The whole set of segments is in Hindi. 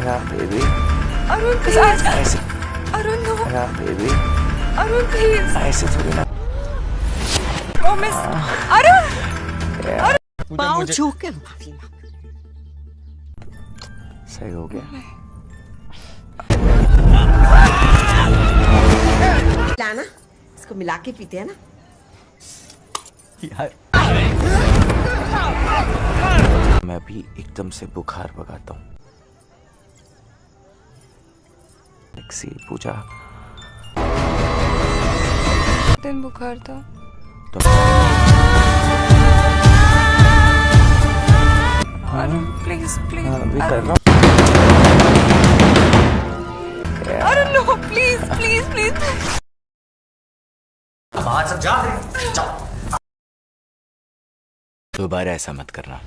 बेबी अरुण प्लीज ऐसे Arun no baby Arun please ऐसे थोड़ी ना प्रॉमिस अरुण पाँव छू के माफी मांग। सही हो गया। लाना इसको मिला के पीते हैं ना। यार मैं भी एकदम से बुखार भगाता हूँ। सी पूजा दिन बुखार था तो अरुण प्लीज प्लीज अभी कर रहा हूँ। Arun no please please please बाहर सब जाओ। दोबारा ऐसा मत करना।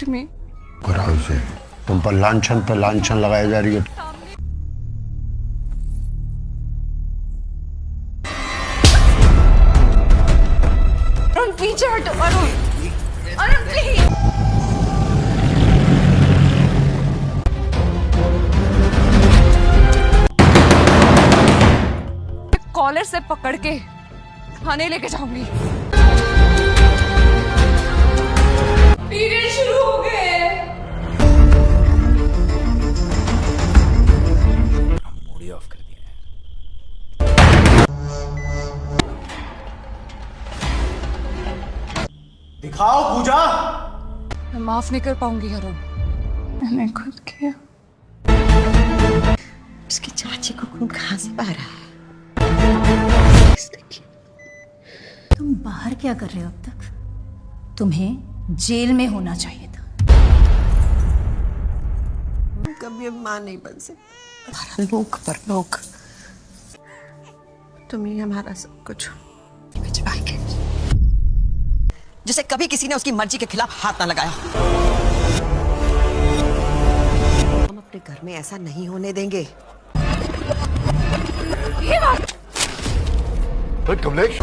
में कराओ से तुम पर लांछन लगाई जा रही है। अरुण पीछे हटो अरुण अरुण प्लीज कॉलर से पकड़ के थाने लेके जाऊंगी। पीरियड शुरू हो गए। मूड ही ऑफ कर दिया है। दिखाओ पूजा। मैं माफ नहीं कर पाऊंगी अरुण। मैंने खुद किया। उसकी चाची को खून कहाँ से बह रहा है? तुम बाहर क्या कर रहे हो अब तक? तुम्हें जेल में होना चाहिए था। हम कभी अब माँ नहीं बन सकते। परलोक तुम ही हमारा सब कुछ हो। जिसे कभी किसी ने उसकी मर्जी के खिलाफ हाथ ना लगाया। हम अपने घर में ऐसा नहीं होने देंगे। कमलेश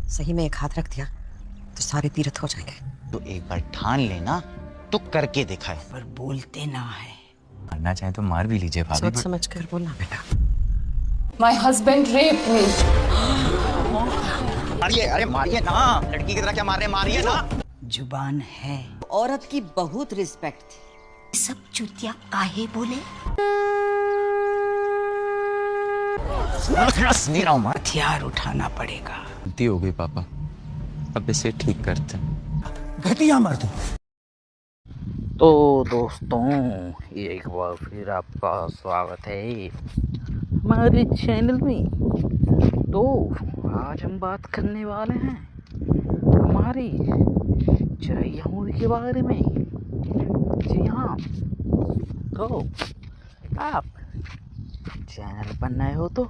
सही में एक हाथ रख दिया तो सारे तीर्थ हो जाएंगे। तो एक बार ठान लेना तो करके दिखाए। पर बोलते ना है। मारना चाहे तो मार भी लीजिए भाभी। सोच समझ कर बोलना बेटा। My husband raped me. मारिए, अरे मारिए ना, लड़की की तरह क्या मार रहे हैं, मारिए ना। जुबान है। औरत की बहुत रिस्पेक्ट थी। सब चुतिया काहे बोले? हथियार उठाना पड़ेगा। गलती हो गई पापा, अब इसे ठीक करते हैं। घटिया मर्द। तो दोस्तों एक बार फिर आपका स्वागत है हमारे चैनल में। तो आज हम बात करने वाले हैं हमारी चिरैया मूवी के बारे में। जी हाँ, तो आप चैनल पर नए हो तो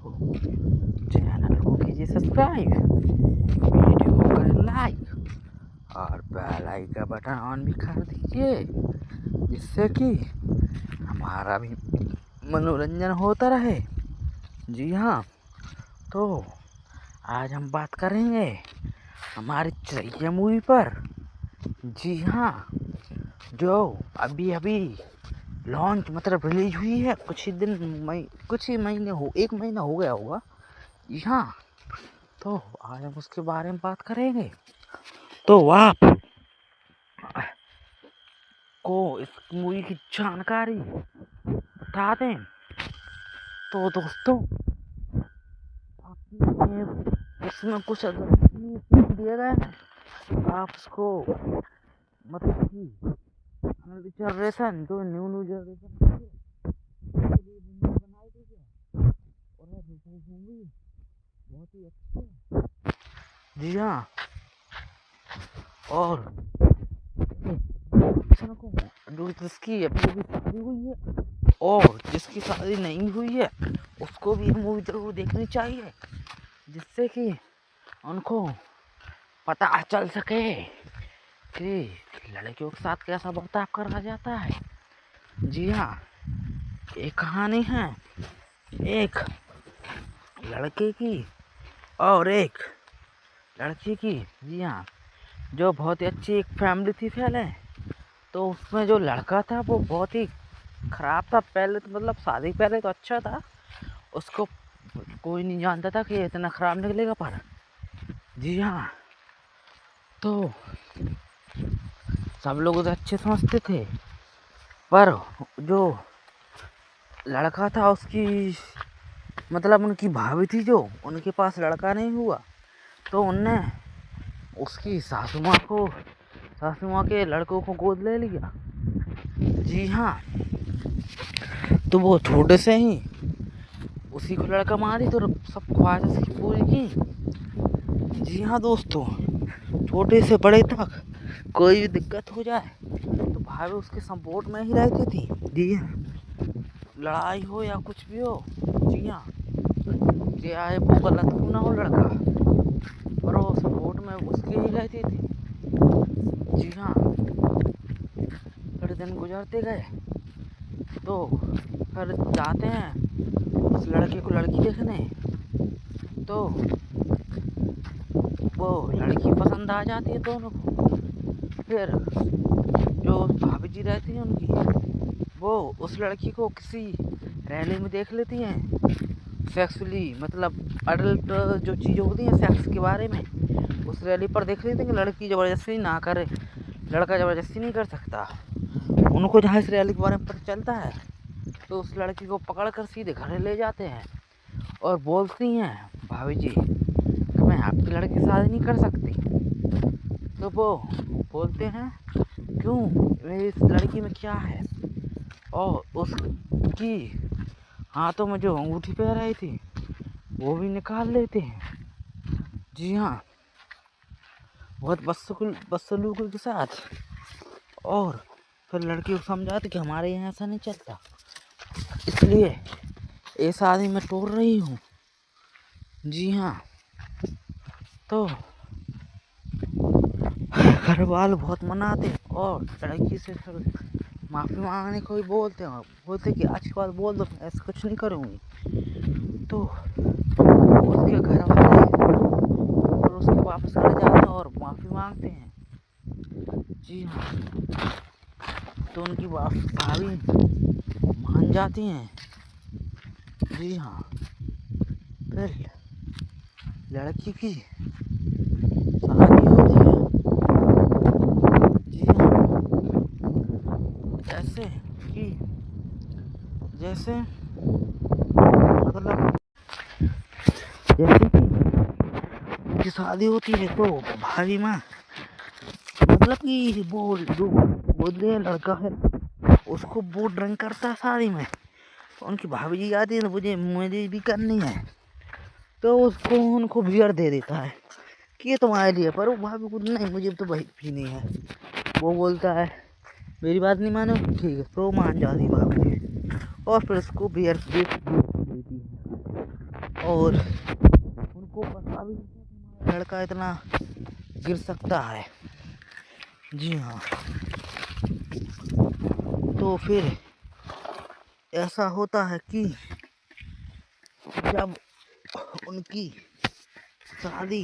चैनल को कीजिए सब्सक्राइब, वीडियो को करें लाइक और बेल आइकन का बटन ऑन भी कर दीजिए, जिससे कि हमारा भी मनोरंजन होता रहे। जी हाँ, तो आज हम बात करेंगे हमारी चिरैया मूवी पर। जी हाँ, जो अभी अभी लॉन्च मतलब रिलीज हुई है, कुछ ही महीने हो, 1 महीना हो गया होगा। जी हाँ, तो आज हम उसके बारे में बात करेंगे। तो आप को इस मूवी की जानकारी बता दें तो दोस्तों, इसमें कुछ अगर दिया गया है आप उसको मतलब कि रिजर्वेशन जो न्यू रिजर्वेशन बनाई दीजिए और मूवी बहुत ही अच्छी है। जी हाँ, और जो जिसकी अभी शादी हुई है और जिसकी शादी नहीं हुई है उसको भी मूवी जरूर देखनी चाहिए, जिससे कि उनको पता चल सके कि लड़कियों के साथ कैसा बर्ताव करा जाता है। जी हाँ, एक कहानी है एक लड़के की और एक लड़की की। जी हाँ, जो बहुत ही अच्छी एक फैमिली थी पहले। तो उसमें जो लड़का था वो बहुत ही खराब था पहले, तो मतलब शादी पहले तो अच्छा था, उसको कोई नहीं जानता था कि ये इतना खराब निकलेगा। पर जी हाँ, तो सब लोग उसे अच्छे समझते थे, पर जो लड़का था उसकी मतलब उनकी भाभी थी, जो उनके पास लड़का नहीं हुआ, तो उनने उसकी सासू माँ के लड़कों को गोद ले लिया। जी हाँ, तो वो छोटे से ही उसी को लड़का मारी, तो सब ख्वाहिश उसकी पूरी की। जी हाँ दोस्तों, छोटे से बड़े तक कोई भी दिक्कत हो जाए तो भाभी उसके सपोर्ट में ही रहती थी। जी हाँ, लड़ाई हो या कुछ भी हो, जी हाँ, चाहे वो गलत क्यों ना हो लड़का, पर वो सपोर्ट में उसकी ही रहती थी। जी हाँ, थोड़े दिन गुजरते गए तो फिर जाते हैं उस लड़के को लड़की देखने। तो वो लड़की पसंद आ जाती है दोनों को। फिर जो भाभी जी रहती हैं उनकी, वो उस लड़की को किसी रैली में देख लेती हैं, सेक्सुअली मतलब अडल्ट जो चीज़ें होती हैं सेक्स के बारे में, उस रैली पर देख लेते हैं कि लड़की ज़बरदस्ती ना करे, लड़का ज़बरदस्ती नहीं कर सकता। उनको जहाँ इस रैली के बारे में पता चलता है तो उस लड़की को पकड़ कर सीधे घर ले जाते हैं और बोलती हैं भाभी जी कि मैं आपकी लड़की से शादी नहीं कर सकती। तो वो बोलते हैं क्यों, मेरी इस लड़की में क्या है, और उसकी हाथों में जो अंगूठी पहन रही थी वो भी निकाल लेते हैं। जी हाँ, बहुत बदसलूकी के साथ। और फिर लड़की को समझाते कि हमारे यहाँ ऐसा नहीं चलता, इसलिए ये शादी मैं तोड़ रही हूँ। जी हाँ, तो घर वाले बहुत मनाते और लड़की से फिर माफ़ी मांगने को भी बोलते हैं, बोलते कि आज के बाद बोल दो मैं ऐसा कुछ नहीं करूँगी। तो उसके घर वाले और उसके वापस घर जाते हैं और माफ़ी मांगते हैं। जी हाँ, तो उनकी भाभी मान जाती हैं। जी हाँ, फिर लड़की की शादी होती है। जी हाँ, जैसे मतलब जैसे कि उनकी शादी होती है तो भाभी माँ मतलब कि वो जो बोले लड़का है उसको वो ड्रिंक करता है शादी में, तो उनकी भाभी जी आती है तो मुझे भी करनी है, तो उसको उनको बियर दे देता है कि ये तुम्हारे लिए, पर वो भाभी को नहीं मुझे तो भाई पीनी है। वो बोलता है मेरी बात नहीं मानो, ठीक है, तो मान जाती भाभी और फिर उसको बियर दे देती है। और उनको पता भी नहीं लड़का इतना गिर सकता है। जी हाँ, तो फिर ऐसा होता है कि जब उनकी शादी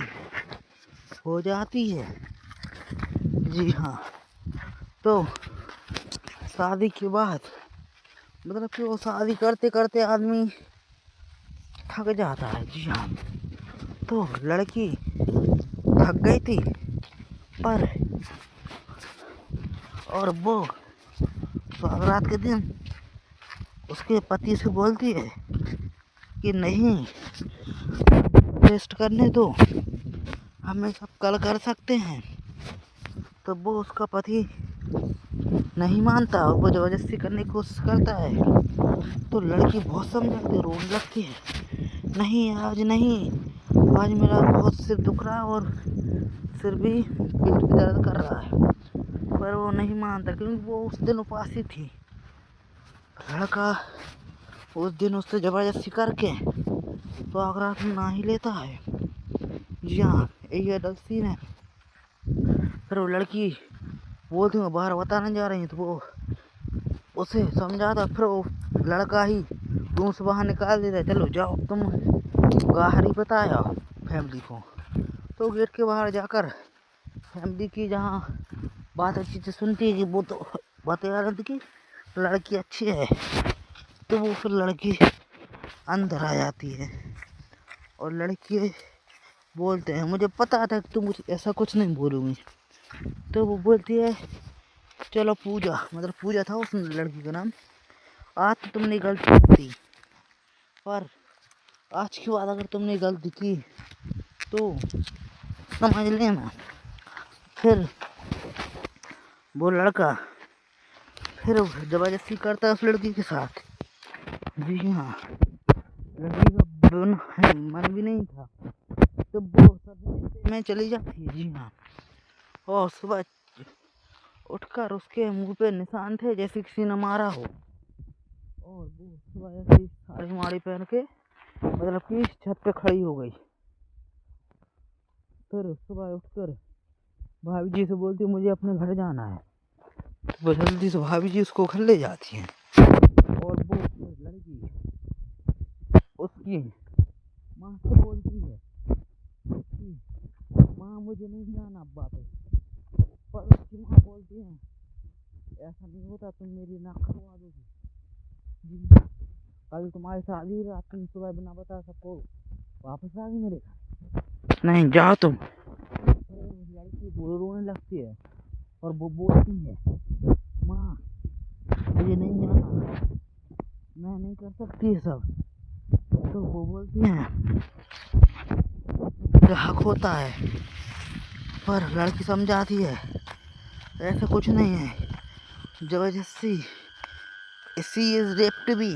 हो जाती है, जी हाँ, तो शादी के बाद मतलब कि वो शादी करते करते आदमी थक जाता है। जी हाँ, तो लड़की थक गई थी पर और वो सुहागरात के दिन उसके पति से बोलती है कि नहीं रेस्ट करने दो, हमें सब कल कर सकते हैं। तो वो उसका पति नहीं मानता और वो ज़बरदस्ती करने की कोशिश करता है। तो लड़की बहुत समझाती, रोने लगती है, नहीं आज नहीं, आज मेरा बहुत सिर दुख रहा है और सिर भी पेट भी दर्द कर रहा है, पर वो नहीं मानता क्योंकि वो उस दिन उपासी थी। लड़का उस दिन उससे ज़बरदस्ती करके तो आगरात में ना ही लेता है। जी हाँ, ये अडल्ट सीन है। फिर वो लड़की बोलती हूँ बाहर बताने जा रही है, तो वो उसे समझाता, फिर वो लड़का ही तुम से बाहर निकाल देता है, चलो जाओ तुम गाहरी बताया फैमिली को। तो गेट के बाहर जाकर फैमिली की जहाँ बात अच्छी से सुनती है कि वो तो बातें आ रही थी कि लड़की अच्छी है, तो वो फिर लड़की अंदर आ जाती है और लड़के बोलते हैं मुझे पता था कि तुम मुझे ऐसा कुछ नहीं बोलोगी। तो वो बोलती है चलो पूजा, मतलब पूजा था उस लड़की का नाम, आज तो तुमने गलती की, पर आज के बाद अगर तुमने गलती की तो समझ लेना। फिर वो लड़का फिर जबरदस्ती करता है उस लड़की के साथ। जी हाँ, लड़की का मन भी नहीं था, तो वो सब में चली जाती है। जी हाँ, और सुबह उठकर उसके मुंह पे निशान थे जैसे किसी ने मारा हो, और वो सुबह ऐसे ही साड़ी माड़ी पहन के मतलब कि छत पे खड़ी हो गई। फिर सुबह उठकर भाभी जी से बोलती है मुझे अपने घर जाना है। वो जल्दी से भाभी जी उसको घर ले जाती हैं और वो लड़की उसकी माँ से बोलती है कि माँ मुझे नहीं जाना अब वापस, पर उसकी माँ बोलती है ऐसा नहीं होता, तुम मेरी नाक खवा दोगी। कल तुम्हारी शादी रात तुम सुबह बिना बता सबको वापस आ गई मेरे घर, नहीं जाओ तुम। लड़की रोने लगती है और वो बोलती है माँ मुझे नहीं जाना, मैं नहीं कर सकती ये सब। तो वो बोलती है हक होता है, पर लड़की समझाती है ऐसा कुछ नहीं है, जबरदस्ती इसी इज रेप टू बी।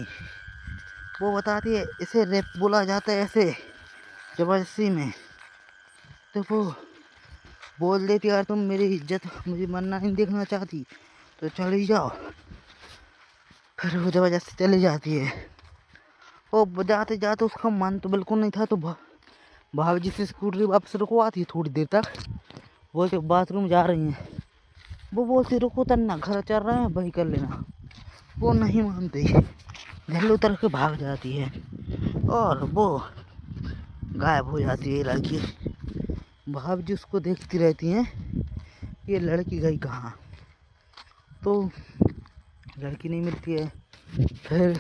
वो बताती है इसे रेप बोला जाता है ऐसे जबरदस्ती में। तो वो बोल देती यार तुम मेरी इज्जत मुझे मरना नहीं देखना चाहती तो चली जाओ। फिर वो जबरदस्ती चली जाती है। वो जाते जाते उसका मन तो बिल्कुल नहीं था, तो भाभी जी से स्कूटरी वापस रुकवाती है थोड़ी देर तक, बोलते बाथरूम जा रही हैं। वो बोलती रुको तन्ना घर चल रहे हैं वही कर लेना। वो नहीं मानती, झल्लू उतर के भाग जाती है और वो गायब हो जाती है लड़की। भाभी जी उसको देखती रहती हैं ये लड़की गई कहाँ, तो लड़की नहीं मिलती है। फिर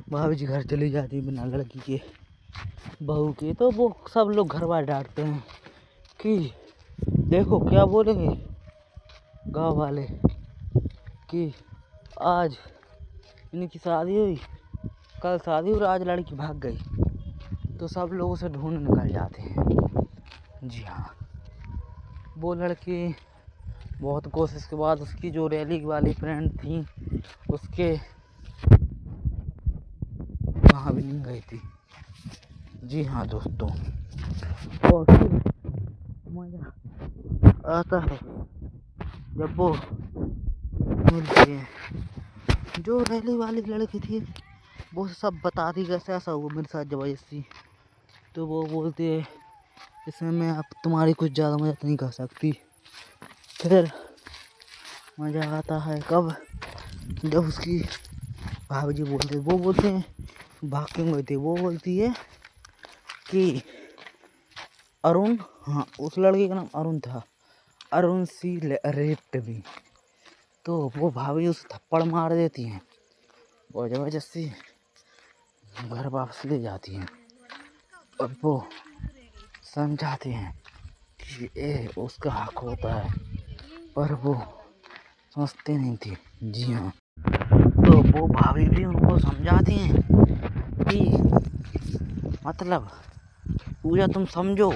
भाभी जी घर चली जाती है बिना लड़की के बहू के। तो वो सब लोग घर वाले डांटते हैं कि देखो क्या बोलेंगे गाँव वाले कि आज इनकी शादी हुई, कल शादी हुई, आज लड़की भाग गई, तो सब लोग उसे ढूंढ निकल जाते हैं। जी हाँ, वो लड़की बहुत कोशिश के बाद उसकी जो रैली वाली फ्रेंड थी उसके वहाँ भी नहीं गई थी। जी हाँ दोस्तों, और फिर मज़ा आता है जब वो मिलती है। जो रैली वाली लड़की थी वो सब बताती कैसे ऐसा हुआ मेरे साथ जबरदस्ती। तो वो बोलती है इसमें मैं अब तुम्हारी कुछ ज़्यादा मदद नहीं कर सकती। फिर मज़ा आता है कब जब उसकी भाभी जी वो बोलते हैं भाग क्यों गई थी। वो बोलती है कि अरुण, हाँ उस लड़के का नाम अरुण था, अरुण सी रेप्ड मी। तो वो भाभी उसे थप्पड़ मार देती हैं और जबरदस्ती घर वापस ले जाती हैं और वो समझाते हैं कि ये उसका हक होता है, पर वो समझते नहीं थी। जी हाँ, तो वो भाभी भी उनको समझाती हैं कि मतलब पूजा तुम समझो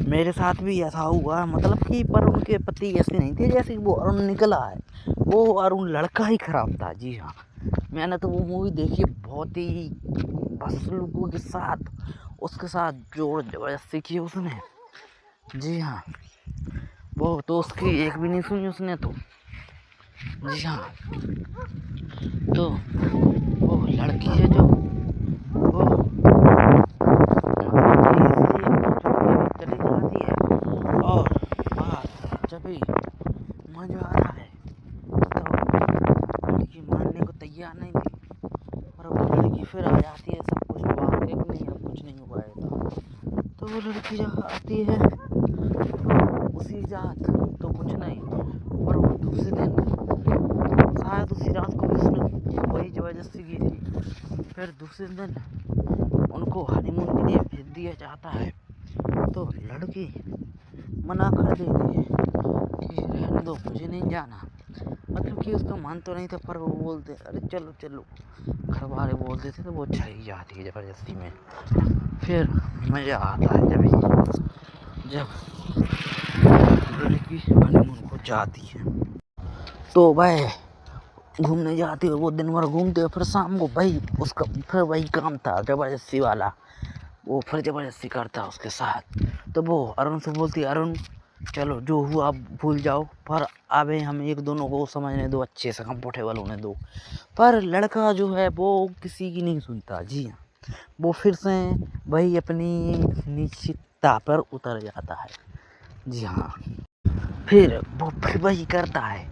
मेरे साथ भी ऐसा हुआ, मतलब कि पर उनके पति ऐसे नहीं थे जैसे वो अरुण निकला है, वो अरुण लड़का ही खराब था। जी हाँ, मैंने तो वो मूवी देखी, बहुत ही बस लोगों के साथ उसके साथ जोड़ जबरदस्ती की उसने। जी हाँ, वो तो उसकी एक भी नहीं सुनी उसने तो। जी हाँ, तो वो लड़की है जो वो चली जाती है और बाहर जब भी मजा आ रहा है तो लड़की मानने को तैयार नहीं थी। पर वो लड़की फिर आ जाती है, सब कुछ वहाँ पे नहीं, अब कुछ नहीं हुआ था। तो वो लड़की जब आती है तो उसी रात तो कुछ नहीं, पर वो दूसरे दिन शायद उसी रात को भी उसने वही ज़बरदस्ती की थी। फिर दूसरे दिन उनको हनीमून के लिए भेज दिया जाता है, तो लड़की मना कर देती है कि रहने दो, मुझे नहीं जाना। मतलब कि उसका मन तो नहीं था, पर वो बोलते अरे चलो चलो, घर वाले बोलते थे तो वो चली जाती है ज़बरदस्ती में। फिर मज़ा आता है जब लड़की हनीमून को जाती है, तो वह घूमने जाती है, वो दिन भर घूमते हैं, फिर शाम को भाई उसका फिर वही काम था ज़बरदस्ती वाला, वो फिर ज़बरदस्ती करता है उसके साथ। तो वो अरुण से बोलती है अरुण चलो जो हुआ भूल जाओ, पर अबे हम एक दोनों को समझने दो, अच्छे से कंफर्टेबल होने दो। पर लड़का जो है वो किसी की नहीं सुनता। जी हाँ, वो फिर से वही अपनी निश्चितता पर उतर जाता है। जी हाँ, फिर वो फिर वही करता है।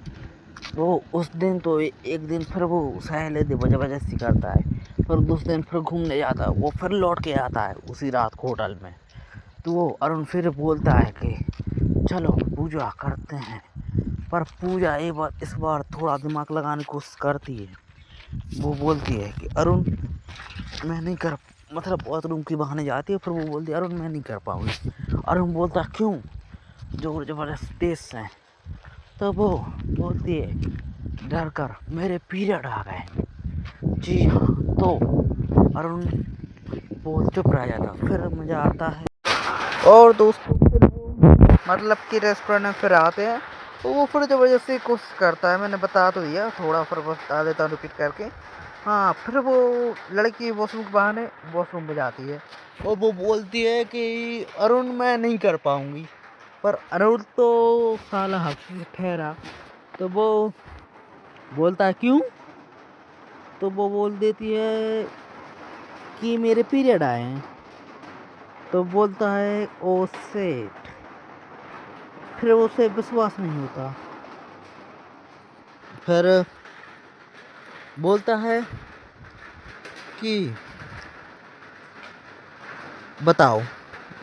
वो उस दिन तो एक दिन फिर वो सहेले दे ज़बरदस्ती करता है, फिर दूसरे दिन फिर घूमने जाता है, वो फिर लौट के आता है उसी रात को होटल में। तो वो अरुण फिर बोलता है कि चलो पूजा करते हैं, पर पूजा इस बार थोड़ा दिमाग लगाने की कोशिश करती है। वो बोलती है कि अरुण मैं नहीं कर, मतलब बाथरूम के बहाने जाती है, फिर वो बोलती है अरुण मैं नहीं कर पाऊँगी। अरुण बोलता क्यों, जोर ज़बरदस्ती से। तो वो बोलती है डर कर मेरे पीरियड आ गए। जी हाँ, तो अरुण वो चुप रह जाता, फिर मज़ा आता है। और दोस्तों फिर वो मतलब कि रेस्टोरेंट में फिर आते हैं, तो वो फिर ज़बरदस्ती कोशिश करता है, मैंने बता तो दिया, थोड़ा फिर बता देता हूँ रिपीट करके। हाँ, फिर वो लड़की वॉशरूम के बहाने वॉशरूम में जाती है और वो बोलती है कि अरुण मैं नहीं कर पाऊँगी। पर अरुण तो साला हकीम ठहरा, तो वो बोलता है क्यों, तो वो बोल देती है कि मेरे पीरियड आए हैं। तो बोलता है ओ सेट, फिर उसे विश्वास नहीं होता। फिर बोलता है कि बताओ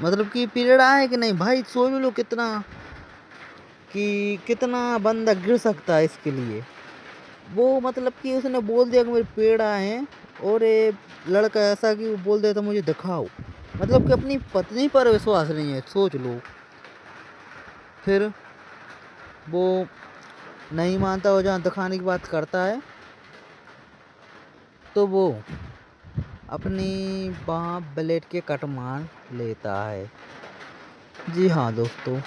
मतलब कि पीरियड आए कि नहीं, भाई सोच लो कितना कि कितना बंदा गिर सकता है इसके लिए। वो मतलब कि उसने बोल दिया कि मेरे पीरियड आए हैं, और ये लड़का ऐसा कि वो बोल देता मुझे दिखाओ, मतलब कि अपनी पत्नी पर विश्वास नहीं है, सोच लो। फिर वो नहीं मानता, और जहाँ दिखाने की बात करता है तो वो अपनी बाँ ब्लेड के कट मार लेता है। जी हाँ दोस्तों,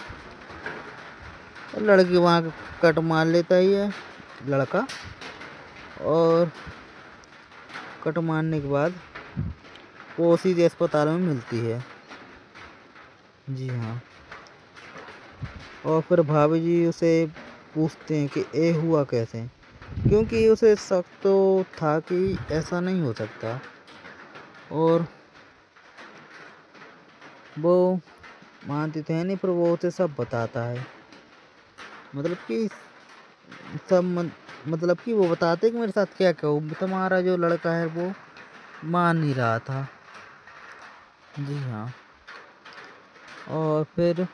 लड़की वहाँ कट मार लेता ही है लड़का, और कट मारने के बाद वो सीधे अस्पताल में मिलती है। जी हाँ, और फिर भाभी जी उसे पूछते हैं कि ये हुआ कैसे, क्योंकि उसे शक तो था कि ऐसा नहीं हो सकता, और वो मानती तो है नहीं, पर वो उसे सब बताता है। मतलब कि सब मतलब कि वो बताते कि मेरे साथ क्या क्या हो, तुम्हारा जो लड़का है वो मान नहीं रहा था। जी हाँ, और फिर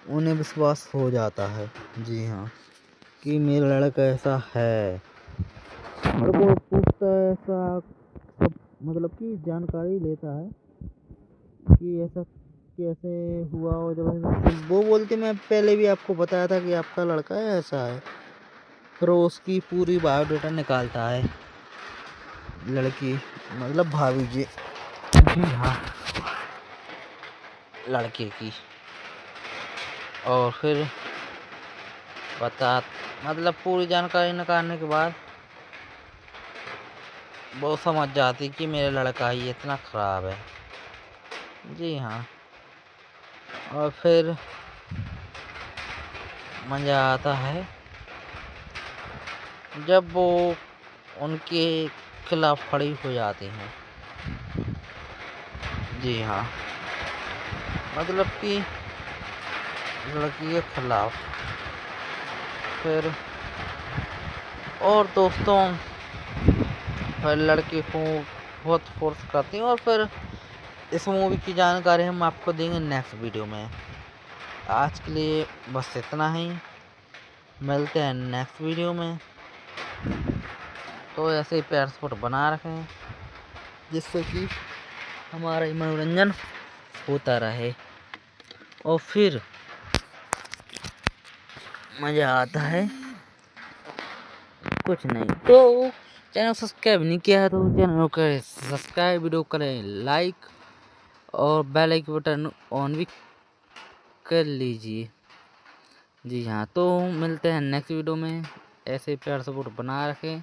उन्हें विश्वास हो जाता है। जी हाँ, कि मेरा लड़का ऐसा है, और वो पूछता है ऐसा सब, मतलब कि जानकारी लेता है कि ऐसा कैसे हुआ। और जब वो बोलती मैं पहले भी आपको बताया था कि आपका लड़का है ऐसा है, फिर वो उसकी पूरी बायोडाटा निकालता है लड़की, मतलब भाभी जी। जी हाँ, लड़के की। और फिर मतलब पूरी जानकारी निकालने के बाद वो समझ जाती कि मेरा लड़का ही इतना ख़राब है। जी हाँ, और फिर मज़ा आता है जब वो उनके खिलाफ खड़ी हो जाती हैं। जी हाँ, मतलब कि लड़की के खिलाफ। फिर और दोस्तों फिर लड़के को बहुत फोर्स करती हैं और फिर इस मूवी की जानकारी हम आपको देंगे नेक्स्ट वीडियो में। आज के लिए बस इतना ही, मिलते हैं नेक्स्ट वीडियो में। तो ऐसे ही प्यार सपोर्ट बना रखें जिससे कि हमारा मनोरंजन होता रहे और फिर मज़ा आता है। कुछ नहीं तो चैनल सब्सक्राइब नहीं किया है तो चैनल को करें सब्सक्राइब, वीडियो करें लाइक और बेल आइकन बटन ऑन भी कर लीजिए। जी हाँ, तो मिलते हैं नेक्स्ट वीडियो में। ऐसे प्यार सपोर्ट बना रखें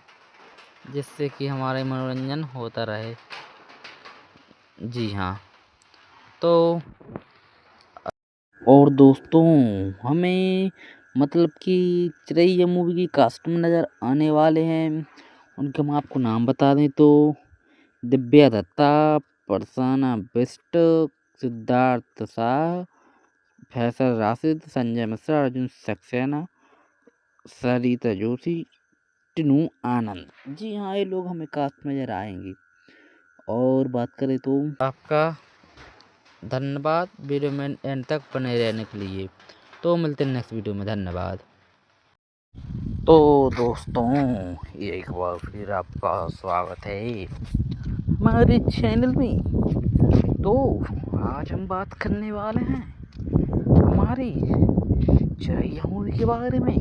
जिससे कि हमारा मनोरंजन होता रहे। जी हाँ, तो और दोस्तों हमें मतलब कि चिरैया मूवी की कास्ट्यूम नज़र आने वाले हैं। उनके हम आपको नाम बता दें तो दिव्या दत्ता, फरसाना बिष्ट, सिद्धार्थ शाह, फैसल राशिद, संजय मिश्रा, अर्जुन सक्सेना, सरिता जोशी, टिनू आनंद। जी हाँ, ये लोग हमें कास्ट नज़र आएंगे। और बात करें तो आपका धन्यवाद वीडियो में एंड तक बने रहने के लिए। तो मिलते हैं नेक्स्ट वीडियो में, धन्यवाद। तो दोस्तों एक बार फिर आपका स्वागत है हमारे चैनल में। तो आज हम बात करने वाले हैं हमारी चिरैया मूवी के बारे में।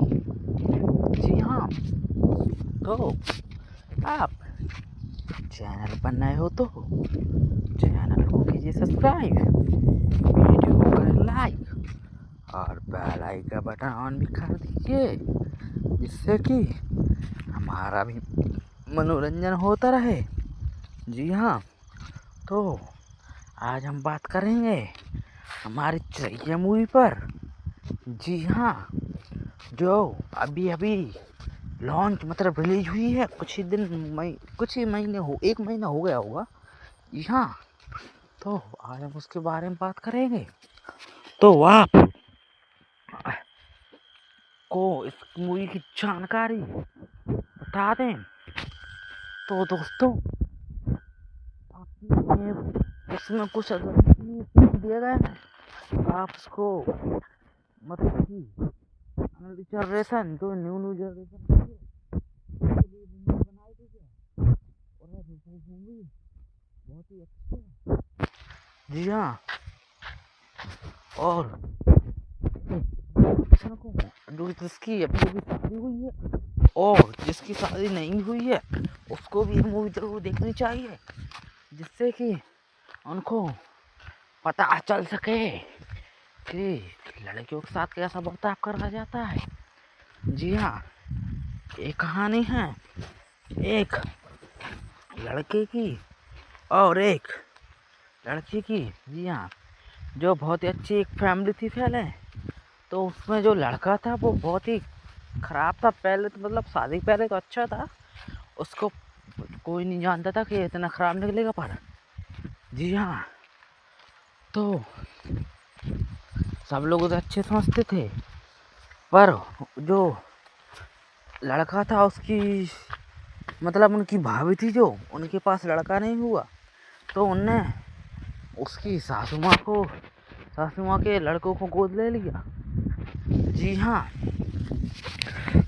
जी हाँ, तो आप चैनल पर नए हो तो चैनल को कीजिए सब्सक्राइब, वीडियो को करें लाइक और बेल आइकन का बटन ऑन भी कर दीजिए जिससे कि हमारा भी मनोरंजन होता रहे। जी हाँ, तो आज हम बात करेंगे हमारी चिरैया मूवी पर। जी हाँ, जो अभी अभी लॉन्च मतलब रिलीज हुई है, कुछ ही महीने हो, 1 महीना हो गया होगा। जी हाँ, तो आज हम उसके बारे में बात करेंगे। तो आप को इस मूवी की जानकारी बता दें तो दोस्तों इसमें कुछ अगर दिया गया है आप उसको मतलब कि रिजर्वेशन तो न्यू रिजर्वेशन बनाई दीजिए और मूवी बहुत ही अच्छी है। जी हाँ, और जो जिसकी अभी शादी हुई है और जिसकी शादी नहीं हुई है उसको भी मूवी जरूर देखनी चाहिए जिससे कि उनको पता चल सके कि लड़कियों के साथ कैसा बर्ताव करा जाता है। जी हाँ, एक कहानी है एक लड़के की और एक लड़की की। जी हाँ, जो बहुत ही अच्छी एक फैमिली थी पहले, तो उसमें जो लड़का था वो बहुत ही ख़राब था। पहले तो मतलब शादी पहले तो अच्छा था, उसको कोई नहीं जानता था कि इतना ख़राब निकलेगा पर। जी हाँ, तो सब लोग उसे अच्छे समझते थे पर जो लड़का था उसकी मतलब उनकी भाभी थी जो उनके पास लड़का नहीं हुआ तो उनने उसकी सासू माँ के लड़कों को गोद ले लिया। जी हाँ,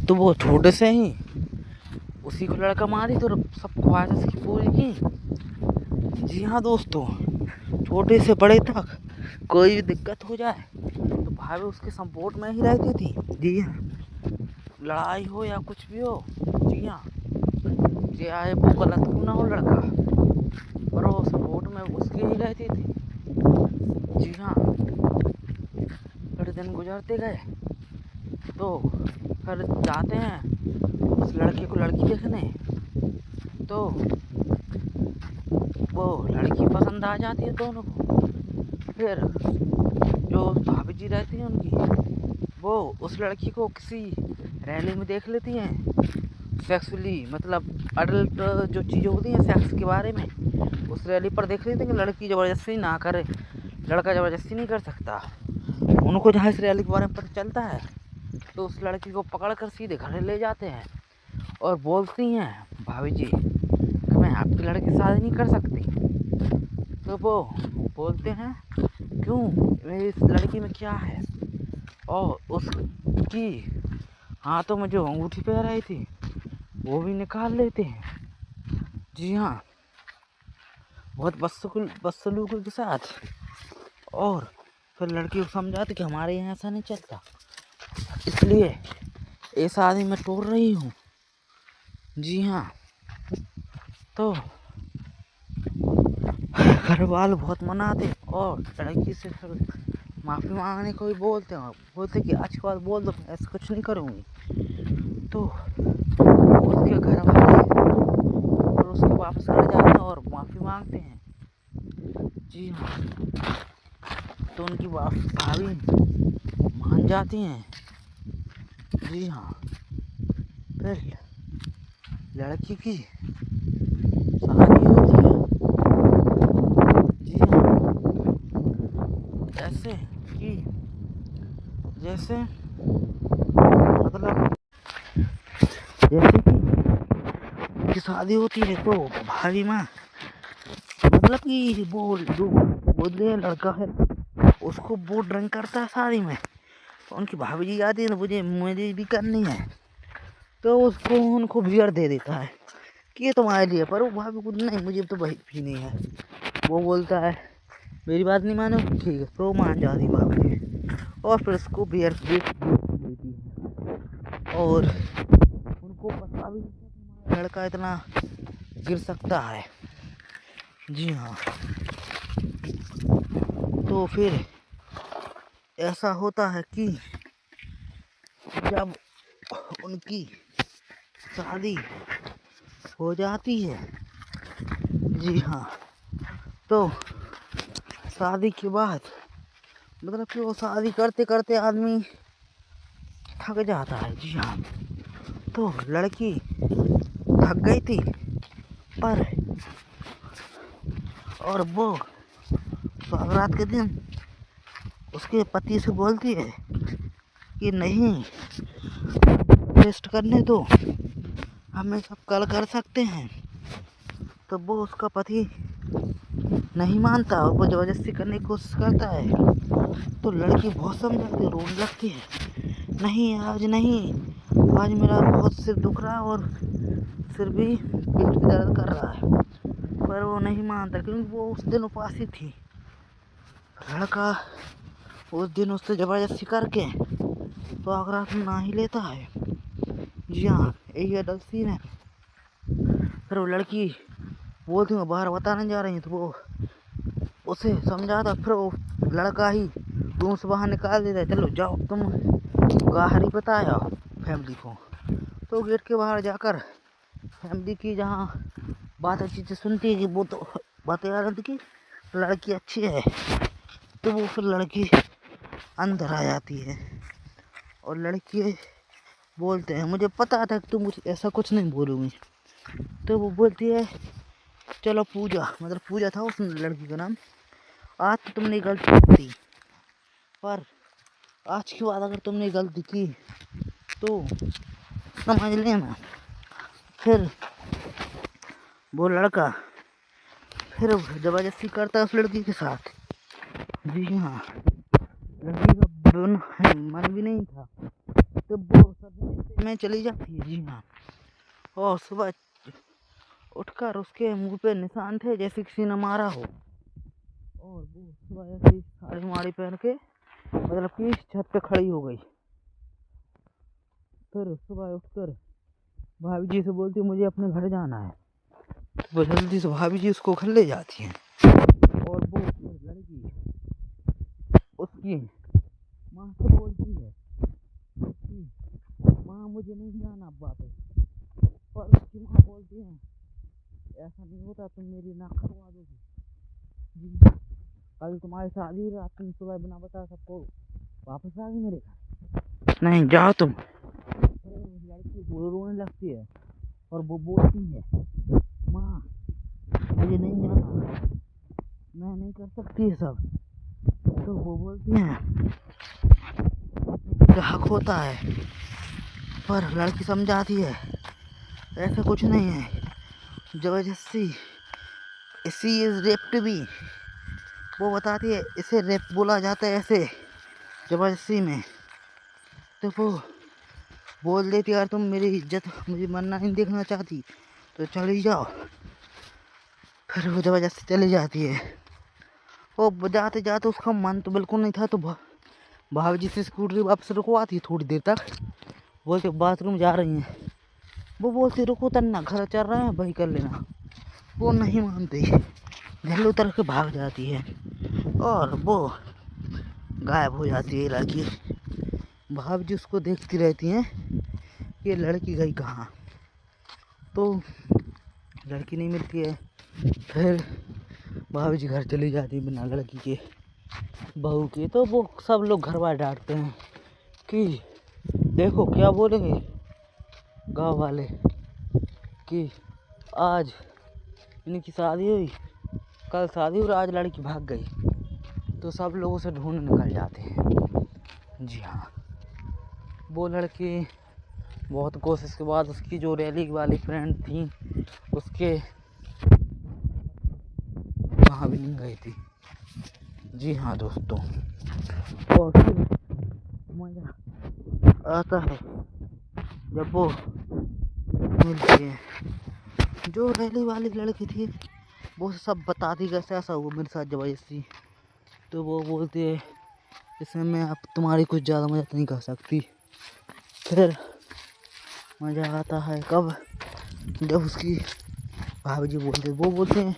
तो वो छोटे से ही उसी को लड़का मारी तो सब ख्वाहिश उसकी पूरी की। जी हाँ दोस्तों, छोटे से बड़े तक कोई भी दिक्कत हो जाए तो भाभी उसके सपोर्ट में ही रहती थी। जी हाँ, लड़ाई हो या कुछ भी हो। जी हाँ, चाहे वो गलत क्यों ना हो लड़का, पर वो सपोर्ट में उसकी ही रहती थी। जी हाँ, फिर दिन गुजरते गए तो फिर जाते हैं उस लड़के को लड़की देखने, तो वो लड़की पसंद आ जाती है दोनों को। फिर जो भाभी जी रहती हैं उनकी, वो उस लड़की को किसी रैली में देख लेती हैं, सेक्सुअली मतलब अडल्ट जो चीज़ें होती हैं सेक्स के बारे में उस रैली पर देख लेते हैं कि लड़की ज़बरदस्ती ना करे, लड़का ज़बरदस्ती नहीं कर सकता। उनको जहाँ इस रैली के बारे में पता चलता है तो उस लड़की को पकड़ कर सीधे घर ले जाते हैं और बोलती हैं भाभी जी कि मैं आपकी लड़की से शादी नहीं कर सकती। तो वो बोलते हैं क्यों, मेरी इस लड़की में क्या है। और उसकी हाथों में जो अंगूठी पहन रही थी वो भी निकाल लेते हैं। जी हाँ, बहुत बदसलूकी के साथ। और फिर लड़की को समझाते कि हमारे यहाँ ऐसा नहीं चलता, इसलिए ये शादी मैं तोड़ रही हूँ। जी हाँ, तो घर वाले बहुत मनाते और लड़की से फिर माफ़ी मांगने को भी बोलते हैं। बोलते कि आज के बाद बोल दो, ऐसा कुछ नहीं करूँगी। तो उसके घर वाले और उसके वापस आ जाते हैं और माफ़ी मांगते हैं। जी हाँ, तो उनकी भाभी मान जाती हैं। जी हाँ, फिर लड़की की शादी होती है। जी हाँ, जैसे मतलब जैसे कि उनकी शादी होती है तो भाभी माँ मतलब कि वो जो बोले लड़का है उसको वो ड्रिंक करता है शादी में। तो उनकी भाभी जी आती है ना, मुझे भी करनी है, तो उसको उनको बियर दे देता है कि ये तुम्हारे लिए। पर वो भाभी को नहीं, मुझे तो वही भी नहीं है। वो बोलता है मेरी बात नहीं मानो, ठीक है, तो मान जाती भाभी और फिर उसको बियर देती है। और उनको पता भी नहीं लड़का इतना गिर सकता है। जी हाँ, तो फिर ऐसा होता है कि जब उनकी शादी हो जाती है, जी हाँ, तो शादी के बाद मतलब कि वो शादी करते करते आदमी थक जाता है। जी हाँ, तो लड़की थक गई थी पर और वो सुहागरात के दिन उसके पति से बोलती है कि नहीं, रेस्ट करने दो, हमें सब कल कर सकते हैं। तो वो उसका पति नहीं मानता और वो ज़बरदस्ती करने की कोशिश करता है। तो लड़की बहुत समझाती है, रोने लगती है, नहीं आज नहीं, आज मेरा बहुत सिर दुख रहा है और सिर भी पीठ भी दर्द कर रहा है। पर वो नहीं मानता क्योंकि वो उस दिन उपासी थी। लड़का उस दिन उससे ज़बरदस्ती करके तो आगरा ना ही लेता है। जी हाँ, यही अडल्ट सीन है। फिर वो लड़की बोलती मैं बाहर बताने जा रही हूँ, तो वो उसे समझाता, फिर वो लड़का ही रूम से बाहर निकाल देता है, चलो जाओ तुम बाहर ही बताया फैमिली को। तो गेट के बाहर जाकर फैमिली की जहाँ बात अच्छी से सुनती है कि वो तो बातें आ रही थी कि लड़की अच्छी है, तो वो फिर लड़की अंदर आ जाती है और लड़की बोलते हैं मुझे पता था कि तुम मुझे ऐसा कुछ नहीं बोलोगी। तो वो बोलती है चलो पूजा, मतलब पूजा था उस लड़की का नाम, आज तो तुमने गलती की, पर आज के बाद अगर तुमने गलती की तो समझ लेना। फिर वो लड़का फिर ज़बरदस्ती करता है उस लड़की के साथ। जी हाँ, लड़की का मन भी नहीं था, तो वो सब में चली जाती है। जी हाँ, और सुबह उठकर उसके मुंह पे निशान थे जैसे किसी ने मारा हो, और वो सुबह ऐसी साड़ी माड़ी पहन के मतलब कि छत पे खड़ी हो गई। फिर सुबह उठकर भाभी जी से बोलती मुझे अपने घर जाना है। वो जल्दी से भाभी जी उसको घर ले जाती हैं और वो लड़की उसकी माँ से बोलती है कि माँ मुझे नहीं जाना वापस। पर उसकी माँ बोलती है ऐसा नहीं होता, तुम मेरी नाक करवा दोगी। जी, कल तुम्हारी शादी रात तुम सुबह बिना बता सबको वापस आ गई मेरे घर, नहीं जाओ तुम। लड़की रोने लगती है और वो बोलती है माँ मुझे नहीं जाना, मैं नहीं कर सकती है सब। तो वो बोलती है हक होता है, पर लड़की समझाती है ऐसा कुछ नहीं है, जबरदस्ती इसी इज रेप टू बी, वो बताती है इसे रेप बोला जाता है ऐसे जबरदस्ती में। तो वो बोल देती यार तुम मेरी इज्जत मुझे मरना नहीं देखना चाहती तो चली जाओ। फिर वो जबरदस्ती चली जाती है। वो जाते जाते उसका मन तो बिल्कुल नहीं था, तो भाभी जी से स्कूटरी वापस रुकवाती थोड़ी देर तक, बोलते बाथरूम जा रही हैं। वो बोलती रुको तन्ना घर चल रहे हैं वही कर लेना। वो नहीं मानती, झल्ले उतर के भाग जाती है और वो गायब हो जाती है लड़की। भाभी जी उसको देखती रहती हैं कि लड़की गई कहाँ, तो लड़की नहीं मिलती है। फिर भाभी जी घर चली जाती है बिना लड़की के, बहू के। तो वो सब लोग घर वाले डांटते हैं कि देखो क्या बोलेंगे गांव वाले कि आज इनकी शादी हुई, कल शादी हुई, आज लड़की भाग गई। तो सब लोग उसे ढूंढ निकल जाते हैं। जी हाँ, वो लड़की बहुत कोशिश के बाद उसकी जो रैली वाली फ्रेंड थी उसके वहाँ भी नहीं गई थी। जी हाँ दोस्तों, और फिर मज़ा आता है जब वो मिलती है। जो रैली वाली लड़की थी वो सब बताती कैसे ऐसा हुआ मेरे साथ जबरदस्ती। तो वो बोलती है इसमें मैं अब तुम्हारी कुछ ज़्यादा मदद नहीं कर सकती। फिर मज़ा आता है कब, जब उसकी भाभी जी बोलते हैं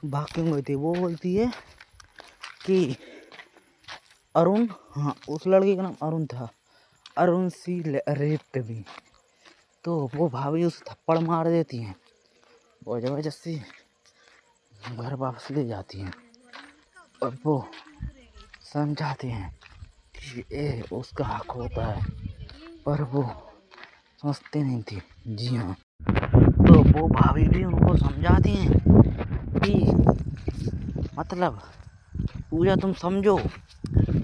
भाग क्यों गई थी। वो बोलती है कि अरुण, हाँ उस लड़के का नाम अरुण था, अरुण सी रेप्ड मी। तो वो भाभी उसे थप्पड़ मार देती हैं और जबरदस्ती घर वापस ले जाती हैं और वो समझाती हैं कि ये उसका हक होता है, पर वो समझती नहीं थी। जी हाँ, तो वो भाभी भी उनको समझाती हैं कि मतलब पूजा तुम समझो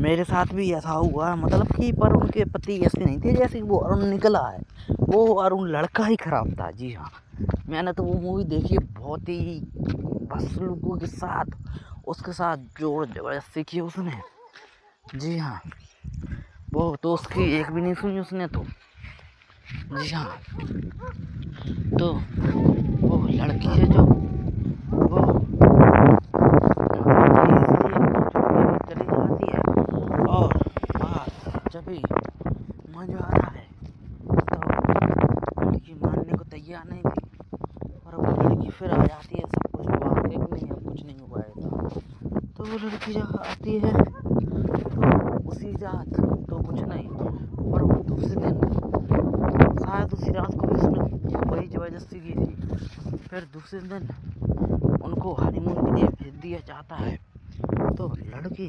मेरे साथ भी ऐसा हुआ, मतलब कि पर उनके पति ऐसे नहीं थे जैसे वो अरुण निकला है। वो अरुण लड़का ही खराब था। जी हाँ, मैंने तो वो मूवी देखी, बहुत ही बस लोगों के साथ उसके साथ जोर जबरदस्ती की उसने। जी हाँ, वो तो उसकी एक भी नहीं सुनी उसने तो। जी हाँ, तो वो लड़की है जो वो चली जाती है और जब भी मजा आ रहा है तो लड़की मानने को तैयार नहीं थी, और वो लड़की फिर आ जाती है सब कुछ बात नहीं है, कुछ नहीं हुआ है। तो वो लड़की जब आती है तो उसी रात तो कुछ नहीं, और वो दूसरे दिन शायद उसी रात को भी उसने वही जबरदस्ती की थी। फिर दूसरे दिन उनको हनीमून के लिए भेज दिया जाता है, तो लड़की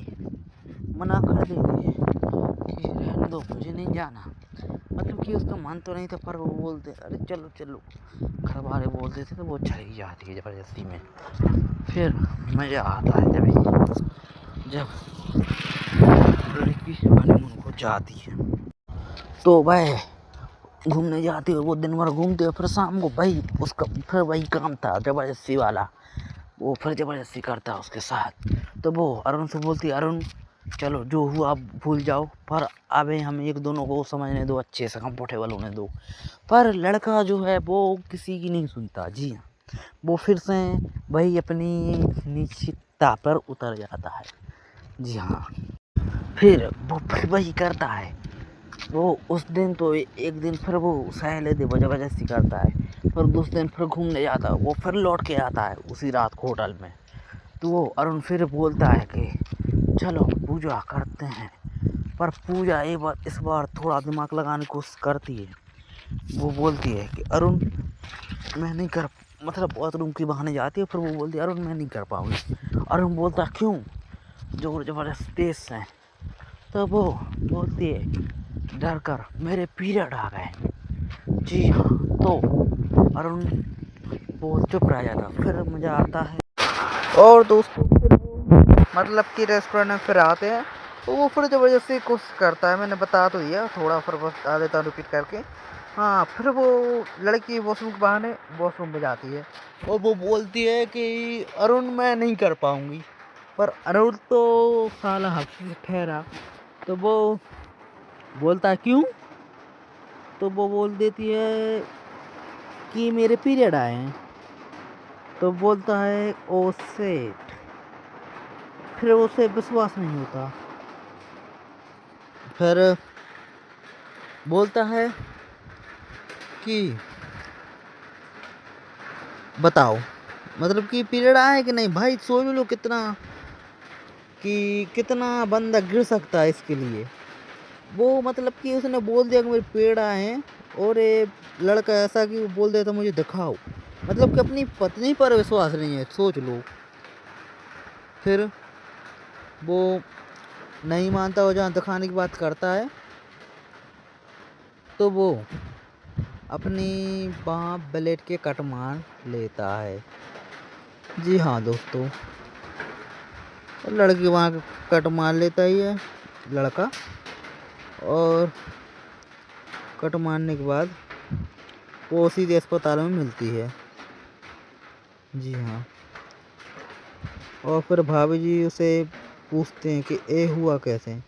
मना कर देती है कि रहने दो मुझे नहीं जाना। मतलब कि उसका मन तो नहीं था, पर वो बोलते अरे चलो चलो, घर वाले बोलते थे तो वो चली जाती है जबरदस्ती में। फिर मज़ा आता है जब लड़की हनीमून को जाती है तो वह घूमने जाती है, वो दिन भर घूमते हैं, फिर शाम को भाई उसका फिर वही काम था जबरदस्ती वाला, वो फिर जबरदस्ती करता है उसके साथ। तो वो अरुण से बोलती है अरुण चलो जो हुआ आप भूल जाओ, पर अबे हम एक दोनों को समझने दो, अच्छे से कंफर्टेबल होने दो। पर लड़का जो है वो किसी की नहीं सुनता। जी हाँ, वो फिर से वही अपनी निश्चितता पर उतर जाता है। जी हाँ, फिर वो फिर वही करता है। वो उस दिन तो एक दिन फिर वो सह लेते, वो जबरदस्ती करता है, फिर दूसरे दिन फिर घूमने जाता है, वो फिर लौट के आता है उसी रात को होटल में। तो वो अरुण फिर बोलता है कि चलो पूजा करते हैं, पर पूजा एक बार इस बार थोड़ा दिमाग लगाने की कोशिश करती है। वो बोलती है कि अरुण मैं नहीं कर, मतलब बाथरूम के बहाने जाती है, फिर वो बोलती है अरुण मैं नहीं कर पाऊँगी। अरुण बोलता क्यों, जोर जबरदस्ती से। तो वो बोलती है डर कर मेरे पीरियड आ गए। जी हाँ, तो अरुण वो चुप रह जाता। फिर मज़ा आता है और दोस्तों फिर वो मतलब कि रेस्टोरेंट में फिर आते हैं, तो वो फिर जबरदस्ती कोशिश करता है। मैंने बता तो दिया, थोड़ा फिर बस बता देता हूँ रिपीट करके। हाँ, फिर वो लड़की वॉशरूम के बहाने वॉशरूम में जाती है, और वो बोलती है कि अरुण मैं नहीं कर पाऊंगी, पर अरुण तो साला हफ्ते से ठहरा। तो वो बोलता है क्यों? तो वो बोल देती है कि मेरे पीरियड आए हैं। तो बोलता है ओ सेट, फिर उसे विश्वास नहीं होता। फिर बोलता है कि बताओ मतलब कि पीरियड आए कि नहीं। भाई सोच लो कितना बंदा गिर सकता है इसके लिए। वो मतलब कि उसने बोल दिया कि मेरे पीरियड आए हैं, और ये लड़का ऐसा कि वो बोल देता मुझे दिखाओ। मतलब कि अपनी पत्नी पर विश्वास नहीं है, सोच लो। फिर वो नहीं मानता, वो जहाँ दिखाने की बात करता है तो वो अपनी बाँ ब्लेड के कट मार लेता है। जी हाँ दोस्तों, लड़की वहाँ कट मार लेता ही है लड़का, और कट मारने के बाद वो सीधे अस्पताल में मिलती है। जी हाँ, और फिर भाभी जी उसे पूछते हैं कि ये हुआ कैसे,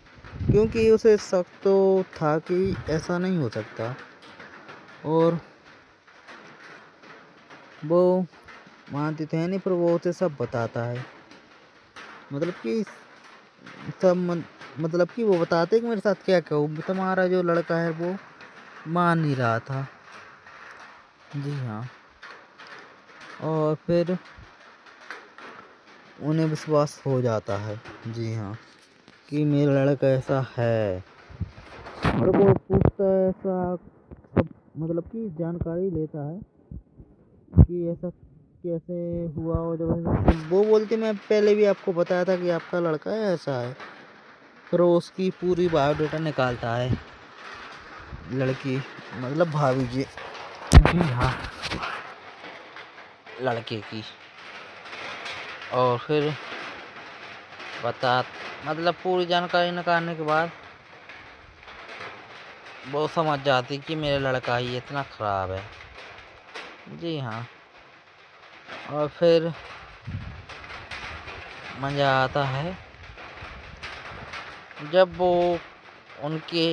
क्योंकि उसे शक तो था कि ऐसा नहीं हो सकता। और वो मानती तो है नहीं, पर वो उसे सब बताता है। मतलब कि मतलब कि वो बताते कि मेरे साथ क्या क्या हुआ। तुम्हारा जो लड़का है वो मान नहीं रहा था। जी हाँ, और फिर उन्हें विश्वास हो जाता है। जी हाँ, कि मेरा लड़का ऐसा है। और वो पूछता है ऐसा सब, मतलब कि जानकारी लेता है कि ऐसा कैसे हुआ। और जब वो बोलती मैं पहले भी आपको बताया था कि आपका लड़का है ऐसा है। फिर वो उसकी पूरी बायोडाटा निकालता है लड़की, मतलब भाभी जी। जी हाँ, लड़के की। और फिर मतलब पूरी जानकारी निकालने के बाद वो समझ जाती कि मेरा लड़का ही इतना ख़राब है। जी हाँ, और फिर मज़ा आता है जब वो उनके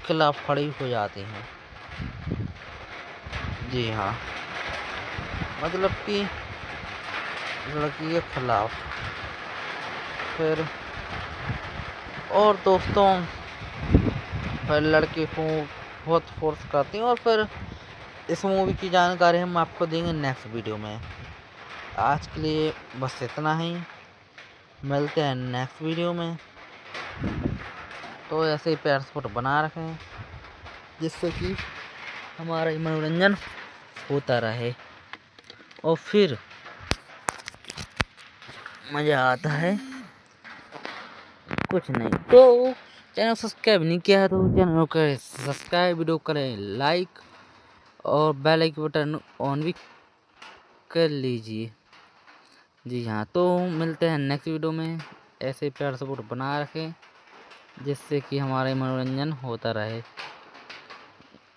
खिलाफ खड़ी हो जाती हैं। जी हाँ, मतलब कि लड़की के खिलाफ। फिर और दोस्तों फिर लड़के को बहुत फोर्स करती हैं। और फिर इस मूवी की जानकारी हम आपको देंगे नेक्स्ट वीडियो में। आज के लिए बस इतना ही, मिलते हैं नेक्स्ट वीडियो में। तो ऐसे ही प्यार सपोर्ट बना रखें, जिससे कि हमारा मनोरंजन होता रहे और फिर मज़ा आता है। कुछ नहीं तो चैनल सब्सक्राइब नहीं किया है तो चैनल को सब्सक्राइब, वीडियो करें लाइक और बेल आइकन बटन ऑन भी कर लीजिए। जी हाँ, तो मिलते हैं नेक्स्ट वीडियो में। ऐसे प्यार सपोर्ट बना रखें, जिससे कि हमारा मनोरंजन होता रहे।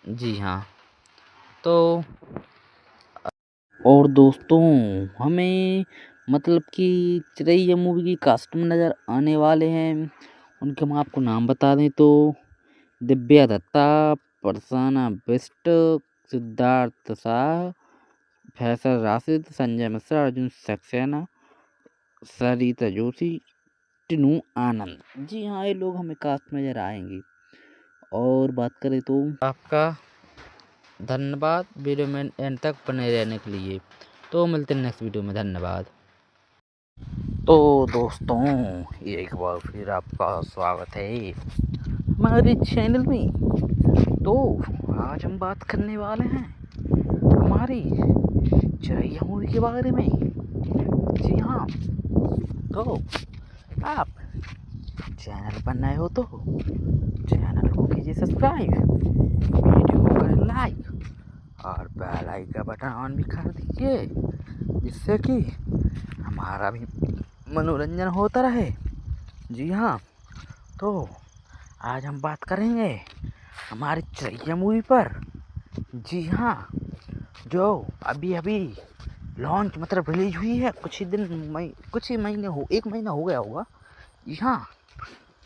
जी हाँ, तो और दोस्तों हमें मतलब कि चिरैया मूवी की कास्ट में नज़र आने वाले हैं। उनके हम आपको नाम बता दें तो दिव्या दत्ता, फरसाना बिष्ट, सिद्धार्थ शाह, फैसल राशिद, संजय मिश्रा, अर्जुन सक्सेना, सरिता जोशी, टिनू आनंद। जी हाँ, ये लोग हमें कास्ट में नजर आएंगे। और बात करें तो आपका धन्यवाद वीडियो में एंड तक बने रहने के लिए। तो मिलते हैं नेक्स्ट वीडियो में, धन्यवाद। तो दोस्तों एक बार फिर आपका स्वागत है हमारे चैनल में। तो आज हम बात करने वाले हैं हमारी चिरैया मूवी के बारे में। जी हाँ, तो आप चैनल पर नए हो तो चैनल को कीजिए सब्सक्राइब, वीडियो को करें लाइक और बेल आइकन का बटन ऑन भी कर दीजिए, जिससे कि हमारा भी मनोरंजन होता रहे। जी हाँ, तो आज हम बात करेंगे हमारी चिरैया मूवी पर। जी हाँ, जो अभी लॉन्च मतलब रिलीज हुई है कुछ ही महीने हो 1 महीना हो गया होगा जी हाँ।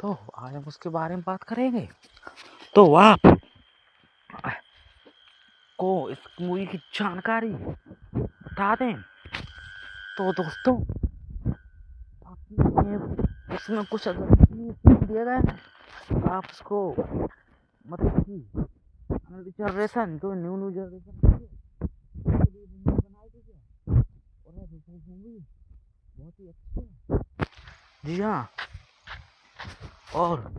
तो आज हम उसके बारे में बात करेंगे। तो आप को इस मूवी की जानकारी बता दें तो दोस्तों इसमें कुछ अगर दिया गया है आप उसको मतलब कि जनरेशन जो न्यू जनरेशन बनाई गई है और मूवी बहुत ही अच्छी है जी हाँ। और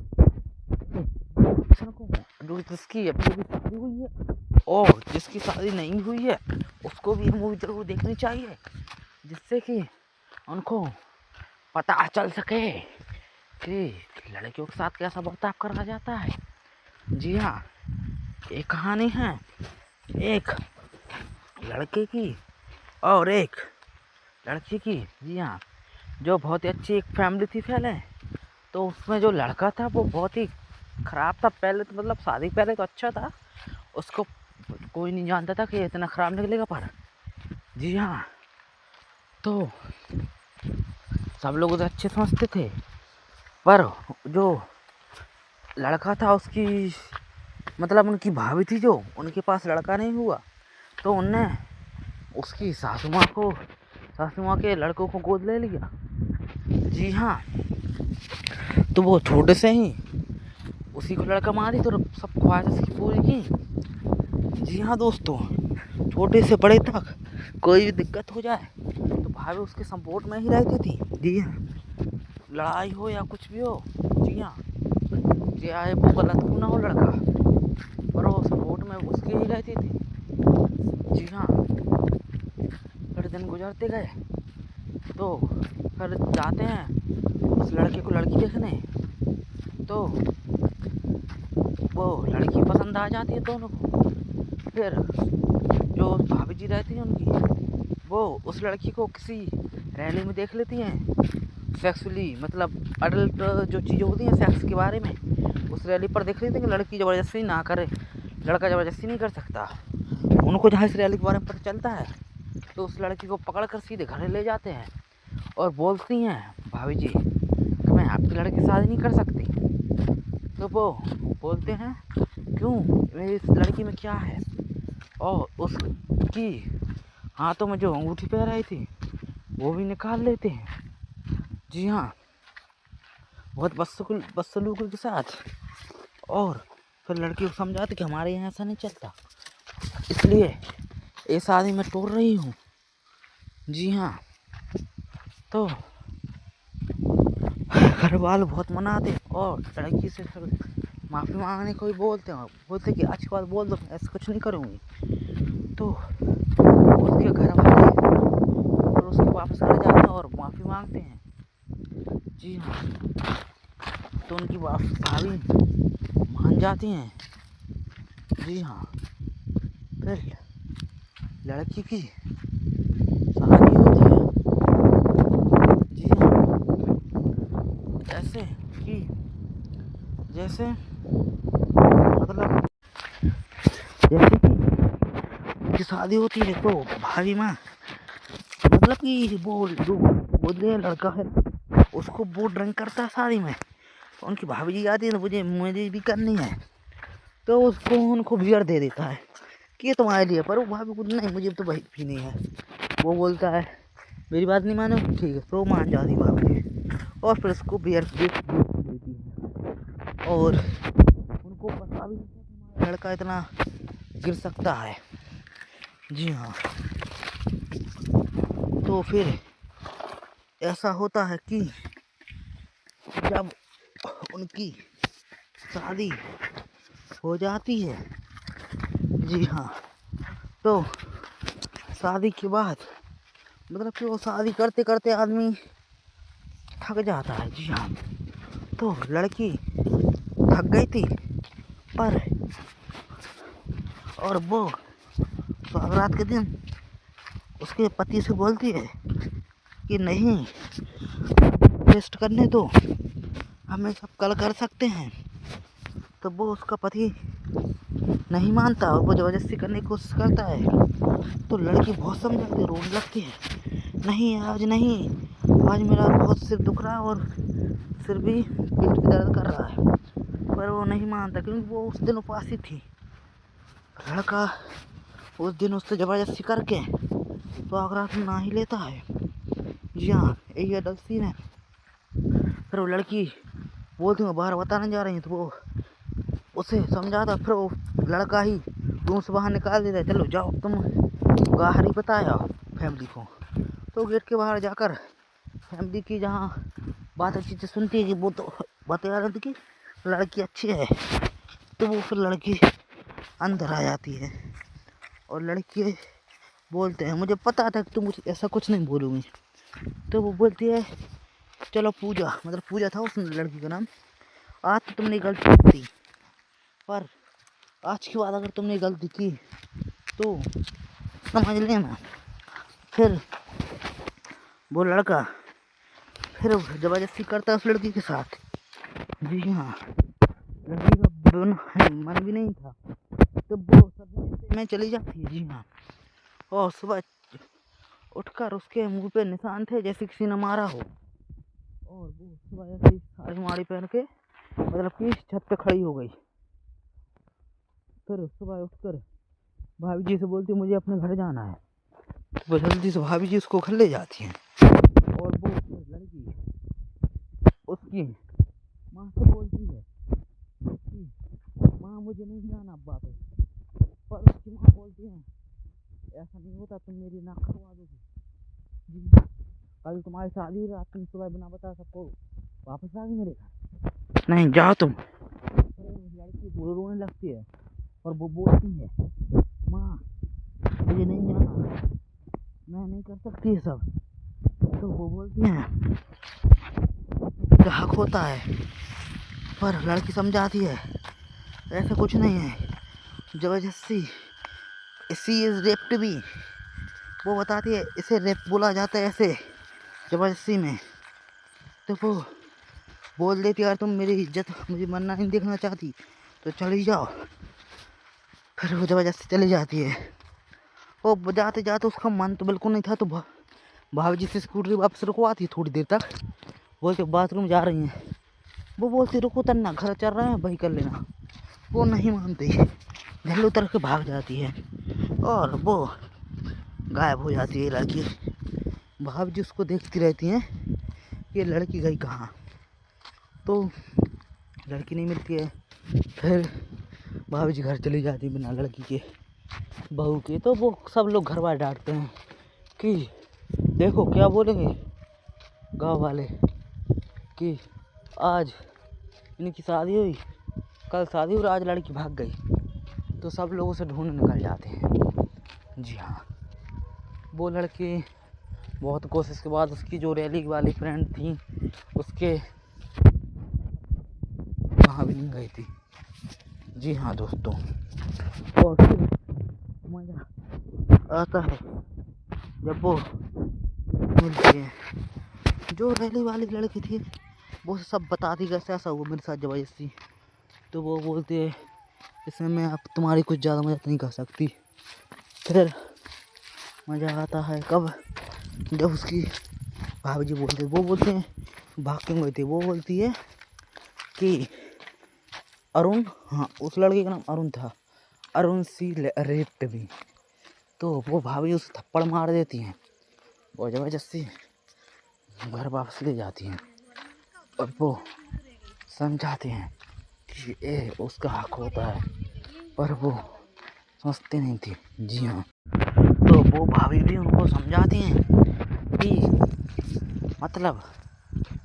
जो जिसकी अभी शादी हुई है और जिसकी शादी नहीं हुई है उसको भी मूवी जरूर देखनी चाहिए जिससे कि उनको पता चल सके कि लड़कियों के साथ कैसा बर्ताव करा जाता है। जी हाँ, एक कहानी है एक लड़के की और एक लड़की की। जी हाँ, जो बहुत ही अच्छी एक फैमिली थी पहले। तो उसमें जो लड़का था वो बहुत ही ख़राब था पहले तो, मतलब शादी पहले तो अच्छा था, उसको कोई नहीं जानता था कि इतना ख़राब निकलेगा पर। जी हाँ, तो सब लोग उसे अच्छे समझते थे पर जो लड़का था उसकी मतलब उनकी भाभी थी जो उनके पास लड़का नहीं हुआ तो उनने उसकी सासू माँ के लड़कों को गोद ले लिया। जी हाँ, तो वो छोटे से ही उसी को लड़का मारी तो सब ख्वाहिश उसकी पूरी की। जी हाँ दोस्तों, छोटे से बड़े तक कोई भी दिक्कत हो जाए तो भाभी उसके सपोर्ट में ही रहती थी। जी हाँ, लड़ाई हो या कुछ भी हो। जी हाँ, चाहे वो गलत क्यों ना हो लड़का पर वो सपोर्ट में उसके ही रहती थी। जी हाँ, फिर दिन गुजरते गए तो फिर जाते हैं उस लड़के को लड़की देखने तो वो लड़की पसंद आ जाती है दोनों को। फिर जो भाभी जी रहती हैं उनकी वो उस लड़की को किसी रैली में देख लेती हैं सेक्सुअली मतलब अडल्ट जो चीज़ें होती हैं सेक्स के बारे में उस रैली पर देख लेते हैं कि लड़की ज़बरदस्ती ना करे, लड़का ज़बरदस्ती नहीं कर सकता। उनको जहाँ इस रैली के बारे में पता चलता है तो उस लड़की को पकड़ कर सीधे घर ले जाते हैं और बोलती हैं भाभी जी कि मैं आपकी लड़की से शादी नहीं कर सकती। तो वो बोलते हैं क्यों, मेरी इस लड़की में क्या है, और उसकी हाथों में जो अंगूठी पहन रही थी वो भी निकाल लेते हैं। जी हाँ, बहुत बदसलूकी के साथ। और फिर लड़की को समझाते कि हमारे यहाँ ऐसा नहीं चलता इसलिए ये शादी मैं तोड़ रही हूँ। जी हाँ, तो घर वाले बहुत मनाते और लड़की से फिर माफ़ी मांगने को भी बोलते कि अच्छी बात बोल दो, ऐसा कुछ नहीं करूँगी। तो उसके घर वाले और उसके वापस आ जाते हैं और माफ़ी मांगते हैं। जी हाँ, तो उनकी भाभी मान जाती हैं। जी हाँ, फिर लड़की की शादी होती है। जी हाँ, जैसे कि उनकी शादी होती है तो भाभी माँ मतलब कि वो जो लड़का है उसको वो ड्रिंक करता है शादी में तो उनकी भाभी जी आती है तो मुझे भी करनी है तो उनको बियर दे देता है कि ये तुम्हारे लिए। पर वो भाभी को नहीं, मुझे तो भाई भी नहीं है। वो बोलता है मेरी बात नहीं मानो, ठीक है, तो मान जाती भाभी और फिर उसको बियर देती है। और उनको पता भी नहीं लड़का इतना गिर सकता है। जी हाँ, तो फिर ऐसा होता है कि जब उनकी शादी हो जाती है। जी हाँ, तो शादी के बाद मतलब कि वो शादी करते करते आदमी थक जाता है। जी हाँ, तो लड़की थक गई थी पर और वो सुहागरात के दिन उसके पति से बोलती है कि नहीं रेस्ट करने दो, हमें सब कल कर सकते हैं। तो वो उसका पति नहीं मानता और वो ज़बरदस्ती करने की कोशिश करता है तो लड़की बहुत समझाती है, रोने लगती है, नहीं आज नहीं, आज मेरा बहुत सिर दुख रहा है और सिर भी पेट भी दर्द कर रहा है। पर वो नहीं मानता क्योंकि वो उस दिन उपासी थी। लड़का उस दिन उससे ज़बरदस्ती करके तो आगरा ना ही लेता है। जी हाँ, यही अडल्ट सीन है। फिर वो लड़की बोलती मैं बाहर बताने जा रही हूँ, तो वो उसे समझाता, फिर वो लड़का ही रूम से बाहर निकाल देता है, चलो जाओ तुम बाहर ही बताया फैमिली को। तो गेट के बाहर जाकर फैमिली की जहाँ बात अच्छी से सुनती है कि वो तो बता रही थी कि लड़की अच्छी है, तो वो फिर लड़की अंदर आ जाती है और लड़के बोलते हैं मुझे पता था कि तुम मुझे ऐसा कुछ नहीं बोलोगी। तो वो बोलती है चलो पूजा, मतलब पूजा था उस लड़की का नाम, आज तो तुमने गलती की, पर आज के बाद अगर तुमने गलती की तो समझ लेना। फिर वो लड़का फिर ज़बरदस्ती करता है उस लड़की के साथ। जी हाँ, लड़की का मन भी नहीं था, तो वो सब में चली जाती है। जी हाँ, और सुबह उठकर उसके मुंह पे निशान थे जैसे किसी ने मारा हो, और वो सुबह ऐसे ही साड़ी माड़ी पहन के मतलब कि छत पे खड़ी हो गई। फिर सुबह उठकर भाभी जी से बोलती मुझे अपने घर जाना है, वो जल्दी से भाभी जी उसको घर ले जाती हैं। और वो लड़की उसकी माँ से बोलती है कि माँ मुझे नहीं जाना अब वापस, पर उसकी माँ बोलती है ऐसा नहीं होता, तुम मेरी नाक कटवा दोगे। जी कल तुम्हारी शादी हुई, रात तुम सुबह बिना बता सबको वापस आ गई मेरे घर, नहीं जाओ तुम। लड़की रोने लगती है और वो बोलती है माँ मुझे नहीं जाना, मैं नहीं कर सकती ये सब। तो वो बोलती हैं हक होता है, पर लड़की समझाती है ऐसा कुछ नहीं है, ज़बरदस्ती इसी इज रेप टू बी, वो बताती है इसे रेप बोला जाता है ऐसे ज़बरदस्ती में। तो वो बोल देती यार तुम मेरी इज्जत मुझे मरना नहीं देखना चाहती तो चली जाओ। फिर वो ज़बरदस्ती चली जाती है। वो जाते जाते उसका मन तो बिल्कुल नहीं था, तो भाभी जी से स्कूटरी वापस रुकवाती थोड़ी देर तक, बोलते बाथरूम जा रही हैं, वो बोलती रुको तन्ना घर चल रहे हैं वही कर लेना, वो नहीं मानती, झल्लू उतर के भाग जाती है और वो गायब हो जाती है लड़की। भाभी जी उसको देखती रहती हैं ये लड़की गई कहाँ, तो लड़की नहीं मिलती है। फिर भाभी जी घर चली जाती है बिना लड़की के बहू के। तो वो सब लोग घर वाले डांटते हैं कि देखो क्या बोलेंगे गांव वाले कि आज इनकी शादी हुई, कल शादी हुई, आज लड़की भाग गई, तो सब लोग उसे ढूंढ निकल जाते हैं। जी हाँ, वो लड़की बहुत कोशिश के बाद उसकी जो रैली वाली फ्रेंड थी उसके वहाँ भी नहीं गई थी। जी हाँ दोस्तों, और फिर मज़ा आता है जब वो मिलती है। जो रैली वाली लड़की थी वो सब बताती कैसे ऐसा हुआ मेरे साथ ज़बरदस्ती, तो वो बोलती है इसमें मैं अब तुम्हारी कुछ ज़्यादा मदद नहीं कर सकती। फिर मज़ा आता है कब जब उसकी भाभी जी बोलते, वो बोलते हैं भाग क्यों गई थी, वो बोलती है कि अरुण, हाँ उस लड़के का नाम अरुण था, अरुण सी रेप्ड मी, तो वो भाभी उसे थप्पड़ मार देती हैं और ज़बरदस्ती घर वापस ले जाती हैं और वो समझाते हैं कि ये उसका हक होता है, पर वो समझते नहीं थी। जी हाँ, तो वो भाभी भी उनको समझाती हैं कि मतलब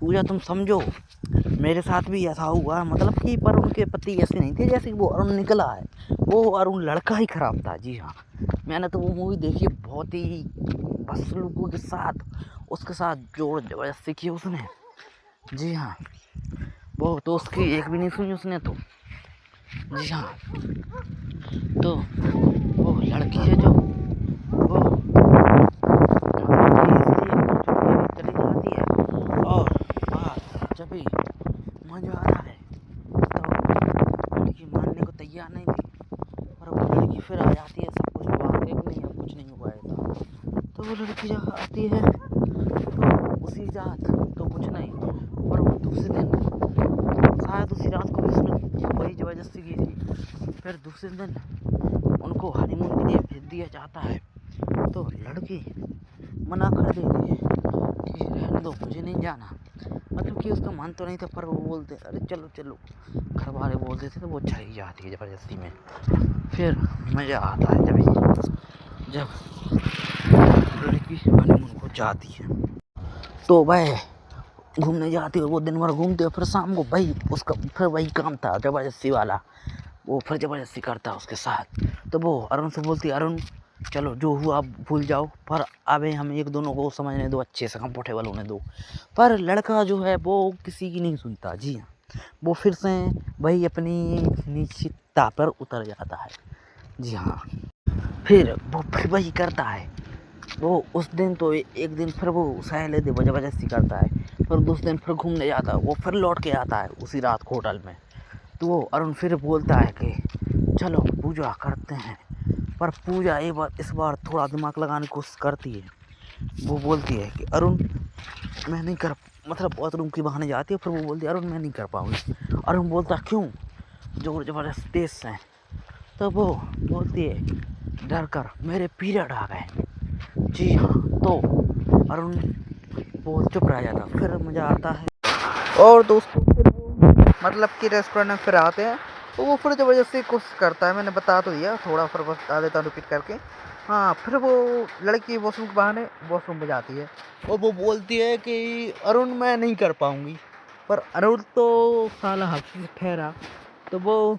पूजा तुम समझो मेरे साथ भी ऐसा हुआ, मतलब कि पर उनके पति ऐसे नहीं थे जैसे कि वो अरुण निकला है, वो अरुण लड़का ही खराब था। जी हाँ, मैंने तो वो मूवी देखी, बहुत ही बस लोगों के साथ उसके साथ जोड़ ज़बरदस्ती की उसने। जी हाँ, वो तो उसकी एक भी नहीं सुनी उसने तो। जी हाँ, तो वो लड़की है जो वो चली जाती है और जब भी मज़ा आता है तो लड़की मानने को तैयार नहीं थी, पर वो लड़की फिर आ जाती है, सब कुछ वाकई नहीं है, कुछ नहीं जात तो कुछ नहीं, पर वो दूसरे दिन शायद उसी रात को भी उसने वही ज़बरदस्ती की थी। फिर दूसरे दिन उनको हनीमून के लिए भेज दिया जाता है, तो लड़की मना कर देती है कि रहने दो, मुझे नहीं जाना। मतलब कि उसका मन तो नहीं था, पर वो बोलते अरे चलो चलो, घर वाले बोलते थे तो वो चली जाती है ज़बरदस्ती में। फिर मज़ा आता है जब लड़की हनीमून को जाती है, तो वह घूमने जाती है। वो दिन भर घूमते हैं, फिर शाम को भाई उसका फिर वही काम था ज़बरदस्ती वाला, वो फिर ज़बरदस्ती करता है उसके साथ। तो वो अरुण से बोलती है अरुण चलो जो हुआ भूल जाओ, पर अबे हम एक दोनों को समझने दो, अच्छे से कंफर्टेबल होने दो। पर लड़का जो है वो किसी की नहीं सुनता। जी हाँ, वो फिर से वही अपनी निश्चितता पर उतर जाता है। जी हाँ, फिर वो फिर वही करता है। वो उस दिन तो एक दिन फिर वो सहेले दे ज़बरदस्ती करता है, फिर दूसरे दिन फिर घूमने जाता है। वो फिर लौट के आता है उसी रात को होटल में। तो वो अरुण फिर बोलता है कि चलो पूजा करते हैं, पर पूजा इस बार थोड़ा दिमाग लगाने की कोशिश करती है। वो बोलती है कि अरुण मैं नहीं कर, मतलब बाथरूम के बहाने जाती है, फिर वो बोलती है अरुण मैं नहीं कर पाऊँगी। अरुण बोलता क्यों, जोर ज़बरदस्त तेज से। तो वो बोलती है डर कर मेरे पीरियड आ गए। जी हाँ, तो अरुण वो चुप रह जाता। फिर मज़ा आता है। और दोस्तों फिर वो मतलब कि रेस्टोरेंट में फिर आते हैं, तो वो फिर ज़बरदस्ती कोशिश करता है। मैंने बता तो दिया, थोड़ा फिर बता देता हूँ रिपीट करके। हाँ, फिर वो लड़की वॉशरूम के बहाने वॉशरूम में जाती है और वो बोलती है कि अरुण मैं नहीं कर पाऊँगी। पर अरुण तो साला हफ्ते से ठहरा, तो वो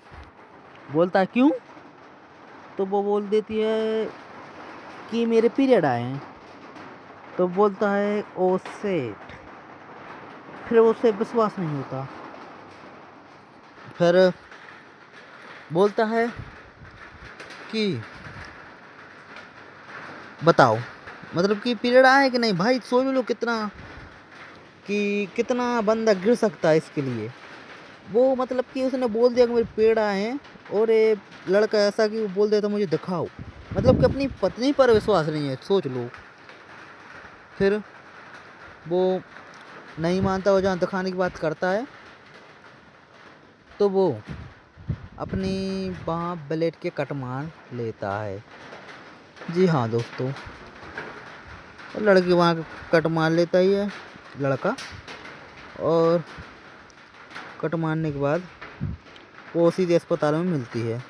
बोलता है क्यों। तो वो बोल देती है कि मेरे पीरियड आए हैं। तो बोलता है ओ सेट। फिर उसे विश्वास नहीं होता। फिर बोलता है कि बताओ मतलब कि पीरियड आए कि नहीं। भाई सोच लो कितना बंदा गिर सकता है इसके लिए। वो मतलब कि उसने बोल दिया कि मेरे पीरियड आए हैं, और ये लड़का ऐसा कि वो बोल देता मुझे दिखाओ, मतलब कि अपनी पत्नी पर विश्वास नहीं है, सोच लो। फिर वो नहीं मानता, वो जहाँ दिखाने की बात करता है, तो वो अपनी वहाँ ब्लेड के कट मार लेता है। जी हाँ दोस्तों, लड़की वहाँ कट मार लेता ही है लड़का, और कट मारने के बाद वो सीधे अस्पताल में मिलती है।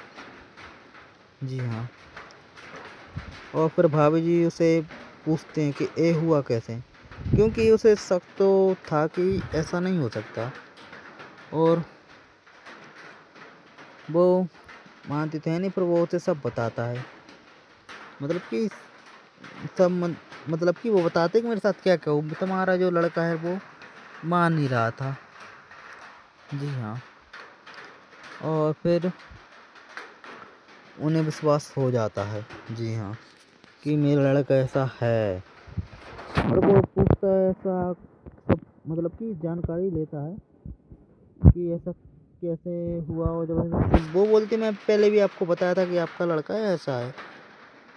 जी हाँ, और फिर भाभी जी उसे पूछते हैं कि ये हुआ कैसे, क्योंकि उसे शक तो था कि ऐसा नहीं हो सकता, और वो मानती तो है नहीं, पर वो उसे सब बताता है। मतलब कि मतलब कि वो बताते कि मेरे साथ क्या क्या हुआ। तुम्हारा जो लड़का है वो मान नहीं रहा था। जी हाँ, और फिर उन्हें विश्वास हो जाता है। जी हाँ, कि मेरा लड़का ऐसा है, और वो पूछता है ऐसा सब, मतलब कि जानकारी लेता है कि ऐसा कैसे हुआ। और जब वो बोलती मैं पहले भी आपको बताया था कि आपका लड़का ऐसा है।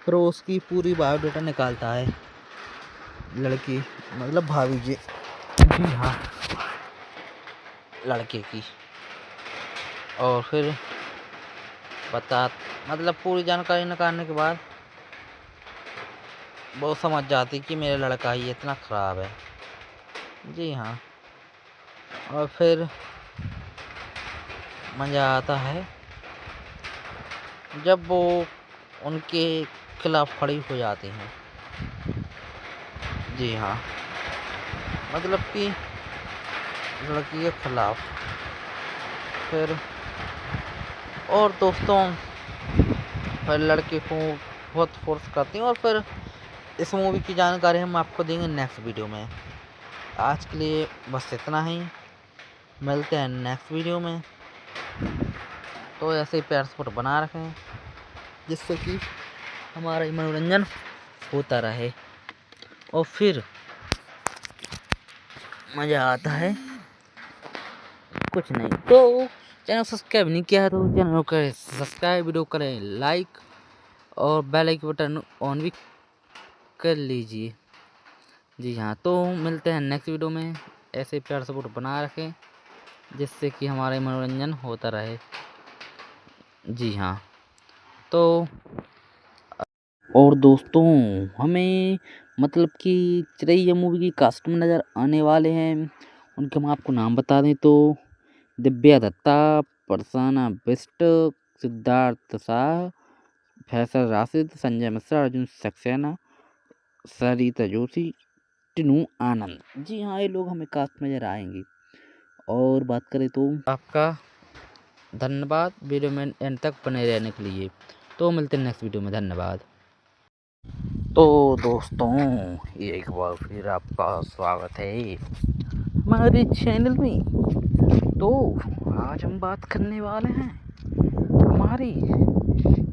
फिर वो उसकी पूरी बायोडाटा निकालता है लड़की, मतलब भाभी जी। जी हाँ, लड़के की। और फिर मतलब पूरी जानकारी निकालने के बाद वो समझ जाती कि मेरा लड़का ही इतना ख़राब है। जी हाँ, और फिर मज़ा आता है जब वो उनके खिलाफ खड़ी हो जाती हैं। जी हाँ, मतलब कि लड़की के खिलाफ। फिर और दोस्तों फिर लड़के को बहुत फोर्स करती हैं, और फिर इस मूवी की जानकारी हम आपको देंगे नेक्स्ट वीडियो में। आज के लिए बस इतना ही, मिलते हैं नेक्स्ट वीडियो में। तो ऐसे ही प्यार सपोर्ट बना रखें, जिससे कि हमारा मनोरंजन होता रहे, और फिर मज़ा आता है। कुछ नहीं तो चैनल सब्सक्राइब नहीं किया है तो चैनल को करें सब्सक्राइब, वीडियो करें लाइक, और बेल आइकन बटन ऑन भी कर लीजिए। जी हाँ, तो मिलते हैं नेक्स्ट वीडियो में। ऐसे प्यार सपोर्ट बना रखें जिससे कि हमारे मनोरंजन होता रहे। जी हाँ, तो और दोस्तों हमें मतलब कि चिरैया मूवी की कास्टिंग नज़र आने वाले हैं। उनके हम आपको नाम बता दें तो दिव्या दत्ता, फरसाना बिष्ट, सिद्धार्थ शाह, फैसल राशिद, संजय मिश्रा, अर्जुन सक्सेना, सरिता जोशी, टिनू आनंद। जी हाँ, ये लोग हमें कास्ट नज़र आएंगे। और बात करें तो आपका धन्यवाद वीडियो में एंड तक बने रहने के लिए। तो मिलते हैं नेक्स्ट वीडियो में। धन्यवाद। तो दोस्तों एक बार फिर आपका स्वागत है हमारे चैनल में। तो आज हम बात करने वाले हैं हमारी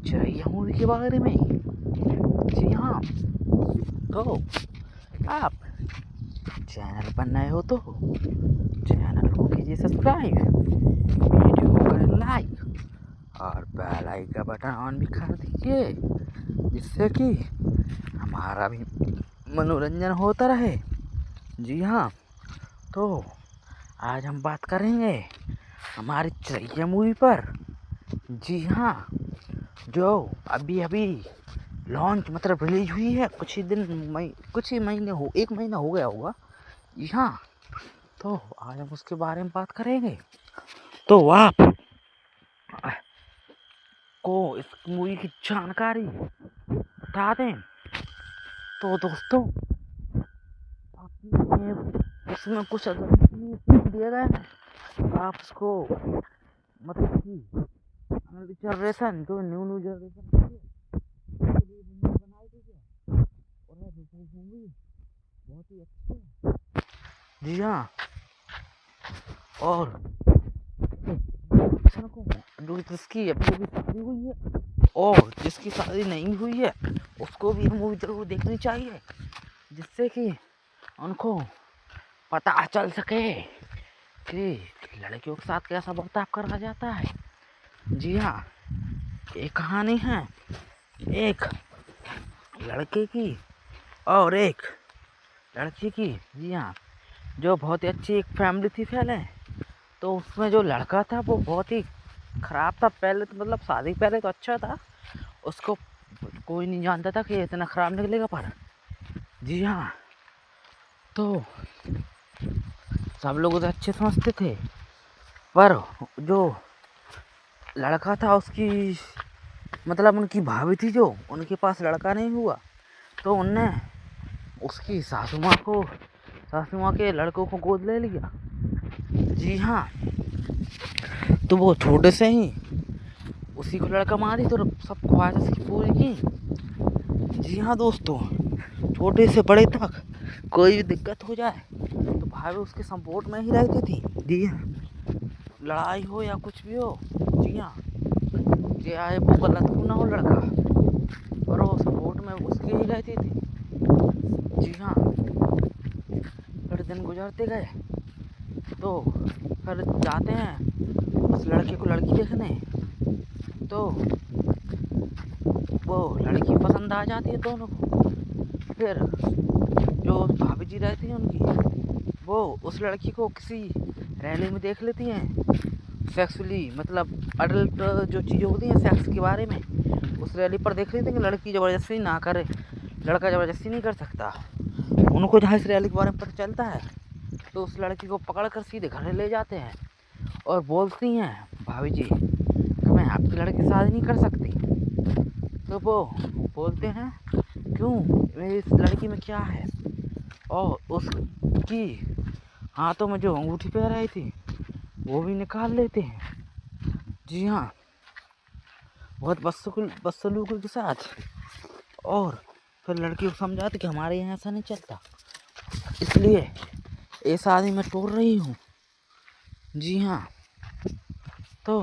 चिरैया मूवी के बारे में। जी हाँ, तो आप चैनल पर नए हो तो चैनल को कीजिए सब्सक्राइब, वीडियो को करें लाइक और बेल आइकन का बटन ऑन भी कर दीजिए जिससे कि हमारा भी मनोरंजन होता रहे। जी हाँ, तो आज हम बात करेंगे हमारी चिरैया मूवी पर। जी हाँ, जो अभी अभी लॉन्च मतलब रिलीज हुई है, कुछ ही महीने हो, 1 महीना हो गया होगा। जी हाँ, तो आज हम उसके बारे में बात करेंगे। तो आप को इस मूवी की जानकारी बता दें तो दोस्तों उसमें कुछ अगर दिया गया है आप उसको मतलब कि जनरेशन जो न्यू जनरेशन बनाई गई है और मूवी बहुत ही अच्छी है। जी हाँ, और जिसकी अभी अभी शादी हुई है और जिसकी शादी नहीं हुई है उसको भी मूवी जरूर देखनी चाहिए जिससे कि उनको पता चल सके कि लड़कियों के साथ कैसा बर्ताव करा जाता है। जी हाँ, एक कहानी है एक लड़के की और एक लड़की की। जी हाँ, जो बहुत ही अच्छी एक फैमिली थी पहले। तो उसमें जो लड़का था वो बहुत ही ख़राब था पहले तो, मतलब शादी पहले तो अच्छा था, उसको कोई नहीं जानता था कि ये इतना ख़राब निकलेगा पर। जी हाँ, तो सब लोग उसे अच्छे समझते थे पर जो लड़का था उसकी मतलब उनकी भाभी थी जो उनके पास लड़का नहीं हुआ तो उनने उसकी सासू माँ के लड़कों को गोद ले लिया। जी हाँ, तो वो छोटे से ही उसी को लड़का मारी तो सब ख्वाहिश उसकी पूरी की। जी हाँ दोस्तों, छोटे से बड़े तक कोई भी दिक्कत हो जाए तो भाभी उसके सपोर्ट में ही रहती थी। जी हाँ, लड़ाई हो या कुछ भी हो। जी हाँ, चाहे वो गलत क्यों ना हो लड़का पर वो सपोर्ट में उसकी ही रहती थी। जी हाँ, फिर दिन गुजरते गए तो फिर जाते हैं उस लड़के को लड़की देखने तो वो लड़की पसंद आ जाती है दोनों को। फिर जो भाभी जी रहती हैं उनकी वो उस लड़की को किसी रैली में देख लेती हैं सेक्सुअली मतलब अडल्ट जो चीज़ें होती हैं सेक्स के बारे में उस रैली पर देख लेते हैं कि लड़की ज़बरदस्ती ना करे, लड़का ज़बरदस्ती नहीं कर सकता। उनको जहाँ इस रैली के बारे में पता चलता है तो उस लड़की को पकड़ कर सीधे घर ले जाते हैं और बोलती हैं भाभी जी कि मैं आपकी लड़की से शादी नहीं कर सकती। तो वो बोलते हैं क्यों, मेरी इस लड़की में क्या है, और उसकी हाथों में जो अंगूठी पहन रही थी वो भी निकाल लेते हैं। जी हाँ, बहुत बदसलूकी के साथ। और फिर लड़की को समझाते कि हमारे यहाँ ऐसा नहीं चलता इसलिए ये शादी मैं तोड़ रही हूँ। जी हाँ, तो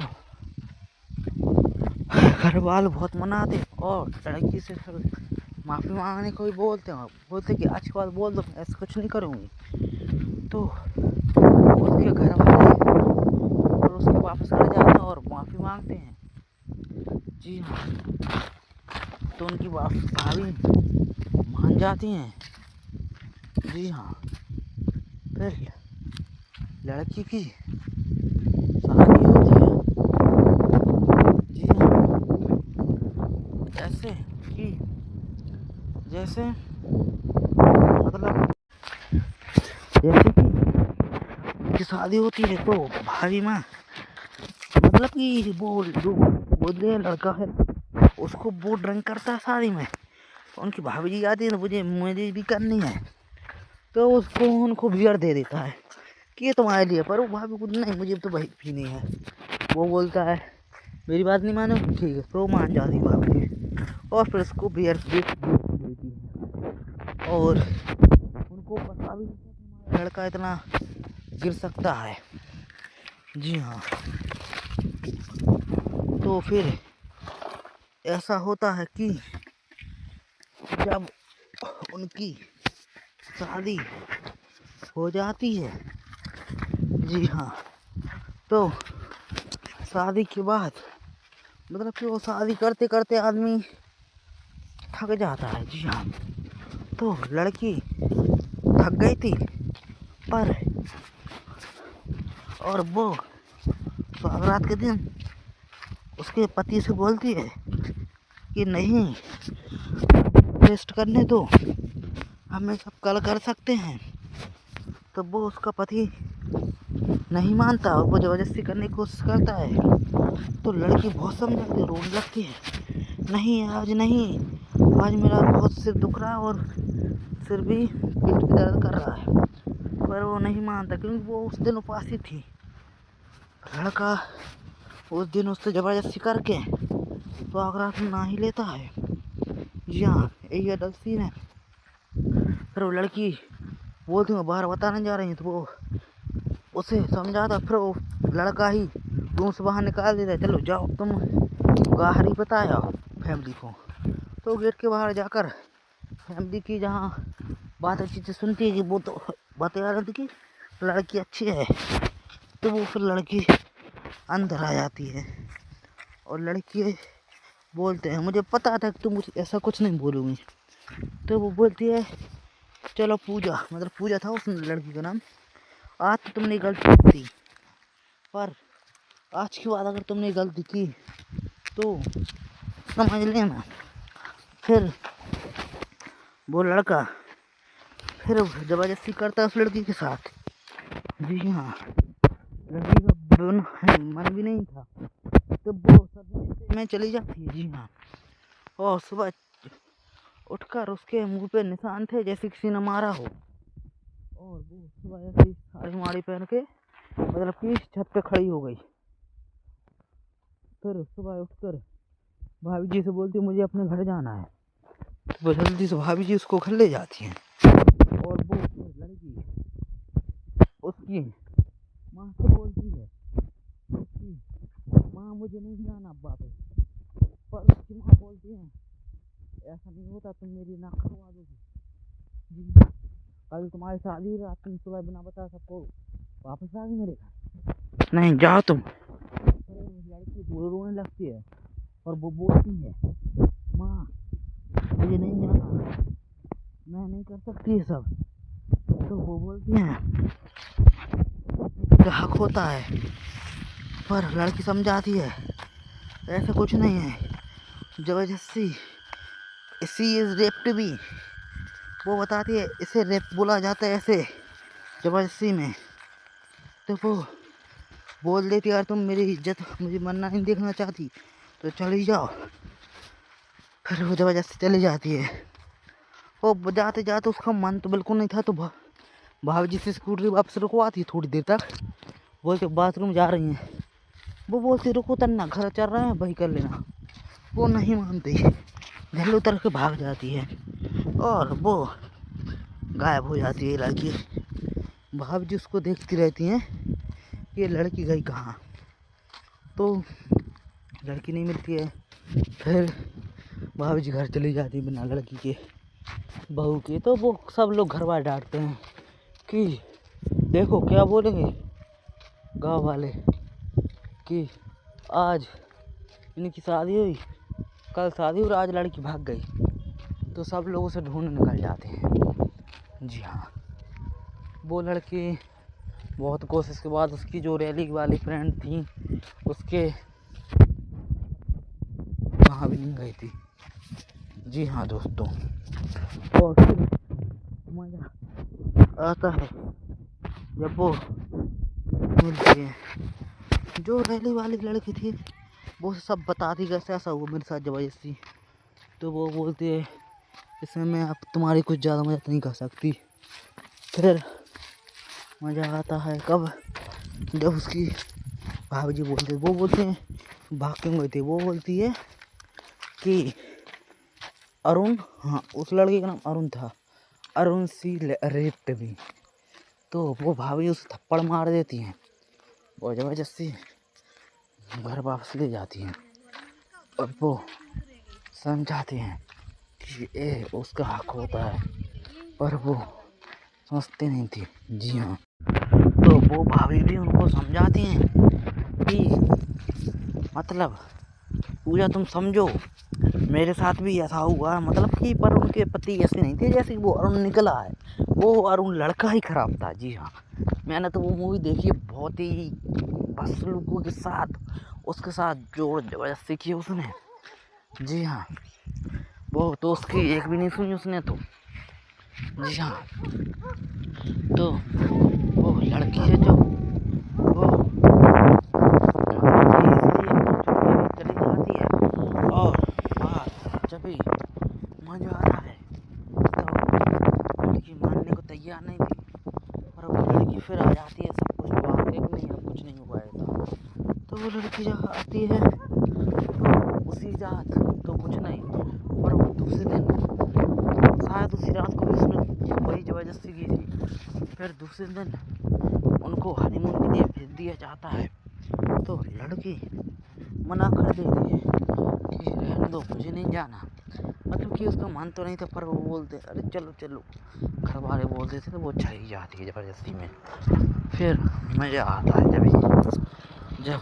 घर वाले बहुत मनाते और लड़की से फिर माफ़ी मांगने को भी बोलते कि आज के बाद बोल दो ऐसा कुछ नहीं करूँगी। तो उसके घर वाले फिर उसके वापस घर जाते हैं और माफ़ी मांगते हैं। जी हाँ, तो उनकी भाभी मान जाती हैं जी हाँ, फिर लड़की की शादी होती है। जी हाँ, ऐसे कि जैसे मतलब जैसे कि उनकी शादी होती है तो भाभी माँ मतलब कि वो जो बोले लड़का है उसको वो ड्रिंक करता है शादी में। तो उनकी भाभी जी आती है तो मुझे भी करनी है, तो उसको उनको बियर दे देता है कि ये तुम्हारे लिए, पर वो भाभी को नहीं, मुझे तो भाई पीनी है। वो बोलता है मेरी बात नहीं मानो, ठीक है, तो वो मान जाती है भाभी और फिर उसको बियर देती है। और उनको पता भी नहीं लड़का इतना गिर सकता है। जी हाँ, तो फिर ऐसा होता है कि जब उनकी शादी हो जाती है, जी हाँ, तो शादी के बाद मतलब कि वो शादी करते करते आदमी थक जाता है। जी हाँ, तो लड़की थक गई थी पर और वो सुहागरात के दिन उसके पति से बोलती है कि नहीं, रेस्ट करने दो, हमें सब कल कर सकते हैं। तो वो उसका पति नहीं मानता और वो जबरदस्ती करने की कोशिश करता है। तो लड़की बहुत समझाती है, रोने लगती है, नहीं आज नहीं, आज मेरा बहुत सिर दुख रहा है और सिर भी पेट भी दर्द कर रहा है। पर वो नहीं मानता क्योंकि वो उस दिन उपासी थी। लड़का उस दिन उससे जबरदस्ती करके तो आगरात में ना ही लेता है। जी हाँ, यही अडल्ट सीन है। फिर वो लड़की बोलती मैं बाहर बताने जा रही हूँ, तो वो उसे समझाता, फिर वो लड़का ही रूम से बाहर निकाल देता है, चलो जाओ तुम बाहर ही बताया फैमिली को। तो गेट के बाहर जाकर फैमिली की जहाँ बात अच्छी से सुनती है कि वो तो बता रही थी कि लड़की अच्छी है, तो वो फिर लड़की अंदर आ जाती है और लड़की बोलते हैं मुझे पता था कि तुम मुझे ऐसा कुछ नहीं बोलोगी। तो वो बोलती है चलो पूजा, मतलब पूजा था उस लड़की का नाम, आज तो तुमने गलती की थी, पर आज के बाद अगर तुमने गलती की तो समझ लेना। फिर वो लड़का फिर जबरदस्ती करता है उस लड़की के साथ। जी हाँ, लड़की का मन भी नहीं था, तो वो सब में चली जाती है। जी हाँ, और सुबह उठकर उसके मुंह पे निशान थे जैसे किसी ने मारा हो, और वो सुबह ऐसे साड़ी माड़ी पहन के मतलब कि छत पे खड़ी हो गई। फिर सुबह उठकर भाभी जी से बोलती मुझे अपने घर जाना है, तो जल्दी से भाभी जी उसको घर ले जाती हैं। और वो लड़की उसकी माँ से बोलती है उसकी माँ मुझे नहीं जाना वापस, पर उसकी माँ बोलती है ऐसा नहीं होता, तुम मेरी नाक कटवा दोगी। कल तुम्हारी शादी रात तुम सुबह बिना बता सबको वापस आ गई मेरे घर, नहीं जाओ तुम। लड़की रोने लगती है और वो बोलती है माँ मुझे नहीं जाना, मैं नहीं कर सकती ये सब। तो वो बोलती हैं हक होता है, पर लड़की समझाती है ऐसा कुछ नहीं है, जबरदस्ती इसी इज रेप टू बी। वो बताती है इसे रेप बोला जाता है ऐसे जबरदस्ती में। तो वो बोल देती यार तुम मेरी इज्जत मुझे मरना नहीं देखना चाहती तो चली जाओ। फिर वो जबरदस्ती चली जाती है। वो जाते जाते उसका मन तो बिल्कुल नहीं था, तो भाभी जी से स्कूटरी वापस रुकवाती थोड़ी देर तक, बोलते बाथरूम जा रही हैं। वो बोलती रुको तन्ना घर चल रहे हैं वही कर लेना। वो नहीं मानती, घर उतर के भाग जाती है और वो गायब हो जाती है लड़की। भाभी जी उसको देखती रहती हैं ये लड़की गई कहाँ, तो लड़की नहीं मिलती है। फिर भाभी जी घर चली जाती बिना लड़की के बहू के। तो वो सब लोग घर वाले डांटते हैं कि देखो क्या बोलेंगे गांव वाले कि आज इनकी शादी हुई, कल शादी और आज लड़की भाग गई। तो सब लोग उसे ढूंढ निकल जाते हैं। जी हाँ। वो लड़की बहुत कोशिश के बाद उसकी जो रैली वाली फ्रेंड थी उसके वहाँ भी नहीं गई थी। जी हाँ दोस्तों, और फिर मज़ा आता है जब वो मिलती है। जो रैली वाली लड़की थी वो सब बताती कैसे ऐसा हुआ मेरे साथ ज़बरदस्ती। तो वो बोलती है इसमें मैं अब तुम्हारी कुछ ज़्यादा मदद नहीं कर सकती। फिर मज़ा आता है कब, जब उसकी भाभी जी बोलते, वो बोलते हैं भाग क्यों गई थी। वो बोलती है कि अरुण, हाँ उस लड़के का नाम अरुण था, अरुण सी रेप्ड मी। तो वो भाभी उसे थप्पड़ मार देती हैं और ज़बरदस्ती घर वापस ले जाती हैं और वो समझाती हैं कि ये उसका हक होता है, पर वो समझती नहीं थी। जी हाँ, तो वो भाभी भी उनको समझाती हैं कि मतलब पूजा तुम समझो मेरे साथ भी ऐसा हुआ, मतलब कि पर उनके पति ऐसे नहीं थे जैसे वो अरुण निकला है। वो अरुण लड़का ही खराब था। जी हाँ, मैंने तो वो मूवी देखी, बहुत ही बस लोगों के साथ उसके साथ जोर जबरदस्ती की उसने। जी हाँ, वो तो उसकी एक भी नहीं सुनी उसने तो। जी हाँ, तो वो लड़की है जो वो चली जाती है और जब भी मजा आ रहा है तो लड़की मानने को तैयार नहीं थी, पर वो लड़की फिर आ जाती है सब कुछ बात एक नहीं है, कुछ नहीं हुआ था। तो वो लड़की जब आती है तो उसी रात तो कुछ नहीं, पर वो दूसरे दिन शायद उसी रात को भी उसने वही ज़बरदस्ती की थी। फिर दूसरे दिन उनको हनीमून के लिए भेज दिया जाता है तो लड़की मना कर देती है कि रहने दो, मुझे नहीं जाना। मतलब कि उसका मन तो नहीं था, पर वो बोलते अरे चलो चलो, घर वाले बोलते थे तो वो चली जाती है ज़बरदस्ती में। फिर मज़ा आता है जब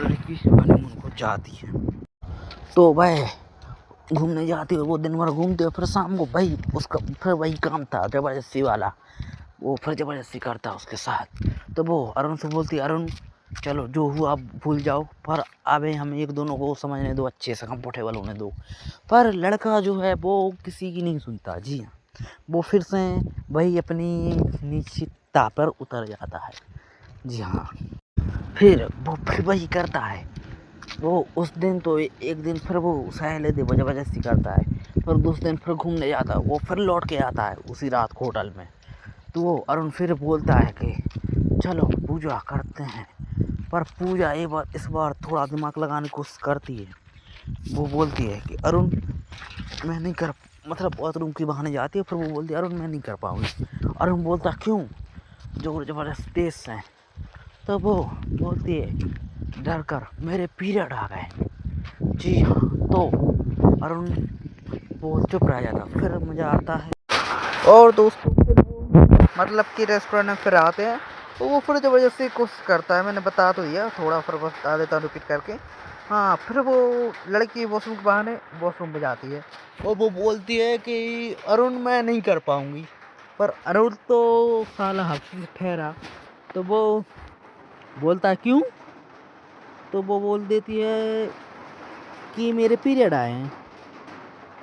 लड़की हनीमून को जाती है तो वह घूमने जाती है। वो दिन भर घूमते, फिर शाम को वही उसका फिर वही काम था ज़बरदस्ती वाला, वो फिर ज़बरदस्ती करता उसके साथ। तो वो अरुण से बोलती अरुण चलो जो हुआ अब भूल जाओ, पर अबे हम एक दोनों को समझने दो, अच्छे से कंफर्टेबल होने दो। पर लड़का जो है वो किसी की नहीं सुनता। जी हाँ, वो फिर से वही अपनी निश्चितता पर उतर जाता है। जी हाँ, फिर वो फिर वही करता है। वो उस दिन तो एक दिन फिर वो सहेले दे ज़बरदस्ती करता है, फिर दूसरे दिन फिर घूमने जाता है, वो फिर लौट के आता है उसी रात को होटल में। तो वो अरुण फिर बोलता है कि चलो पूजा करते हैं, पर पूजा इस बार थोड़ा दिमाग लगाने की कोशिश करती है। वो बोलती है कि अरुण मैं नहीं कर, मतलब बाथरूम के बहाने जाती है, फिर वो बोलती है अरुण मैं नहीं कर पाऊँगी। अरुण बोलता क्यों, जोर ज़बरदस्त तेज से। तो वो बोलती है डर कर मेरे पीरियड आ गए। जी हाँ, तो अरुण वो चुप रह जाता। फिर मज़ा आता है और दोस्तों फिर वो मतलब कि रेस्टोरेंट में फिर आते हैं तो वो फिर ज़बरदस्ती कोशिश करता है। मैंने बता तो दिया, थोड़ा फिर बता देता हूँ रिपीट करके। हाँ, फिर वो लड़की वॉशरूम के बहाने वॉशरूम में जाती है और वो बोलती है कि अरुण मैं नहीं कर पाऊँगी। पर अरुण तो साला हफ्ते ठहरा। तो वो बोलता है क्यों। तो वो बोल देती है कि मेरे पीरियड आए हैं।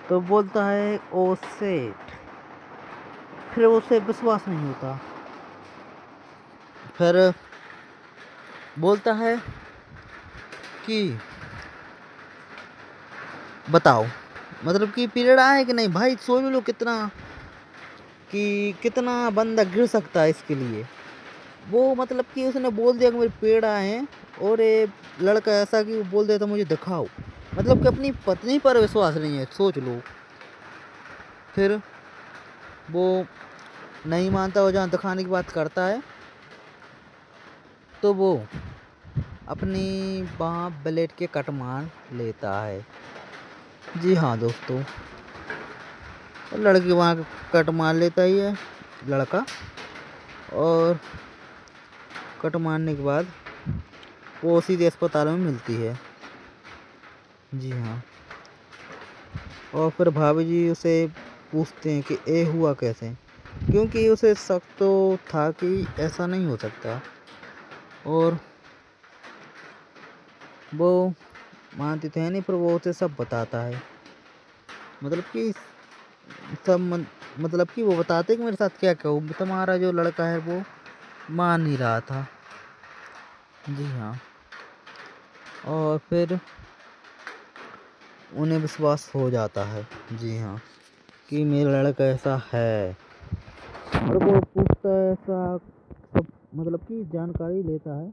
तो बोलता है ओ सेट। फिर उसे विश्वास नहीं होता। फिर बोलता है कि बताओ मतलब कि पीरियड आए कि नहीं। भाई सोच लो कितना कि कितना बंदा गिर सकता है इसके लिए। वो मतलब कि उसने बोल दिया कि मेरे पीरियड आए हैं और ये लड़का ऐसा कि वो बोल देता मुझे दिखाओ, मतलब कि अपनी पत्नी पर विश्वास नहीं है, सोच लो। फिर वो नहीं मानता, वो जहाँ दिखाने की बात करता है तो वो अपनी बाँ ब्लेड के कट मार लेता है। जी हाँ दोस्तों, लड़की वहाँ कट मार लेता ही है लड़का, और कट मारने के बाद वो सीधे अस्पताल में मिलती है। जी हाँ, और फिर भाभी जी उसे पूछते हैं कि ए हुआ कैसे। क्योंकि उसे शक तो था कि ऐसा नहीं हो सकता, और वो मानती तो है नहीं, पर वो उसे सब बताता है। मतलब कि मतलब कि वो बताते कि मेरे साथ क्या क्या हुआ। तुम्हारा जो लड़का है वो मान नहीं रहा था। जी हाँ, और फिर उन्हें विश्वास हो जाता है, जी हाँ, कि मेरा लड़का ऐसा है। और वो पूछता है ऐसा सब, मतलब कि जानकारी लेता है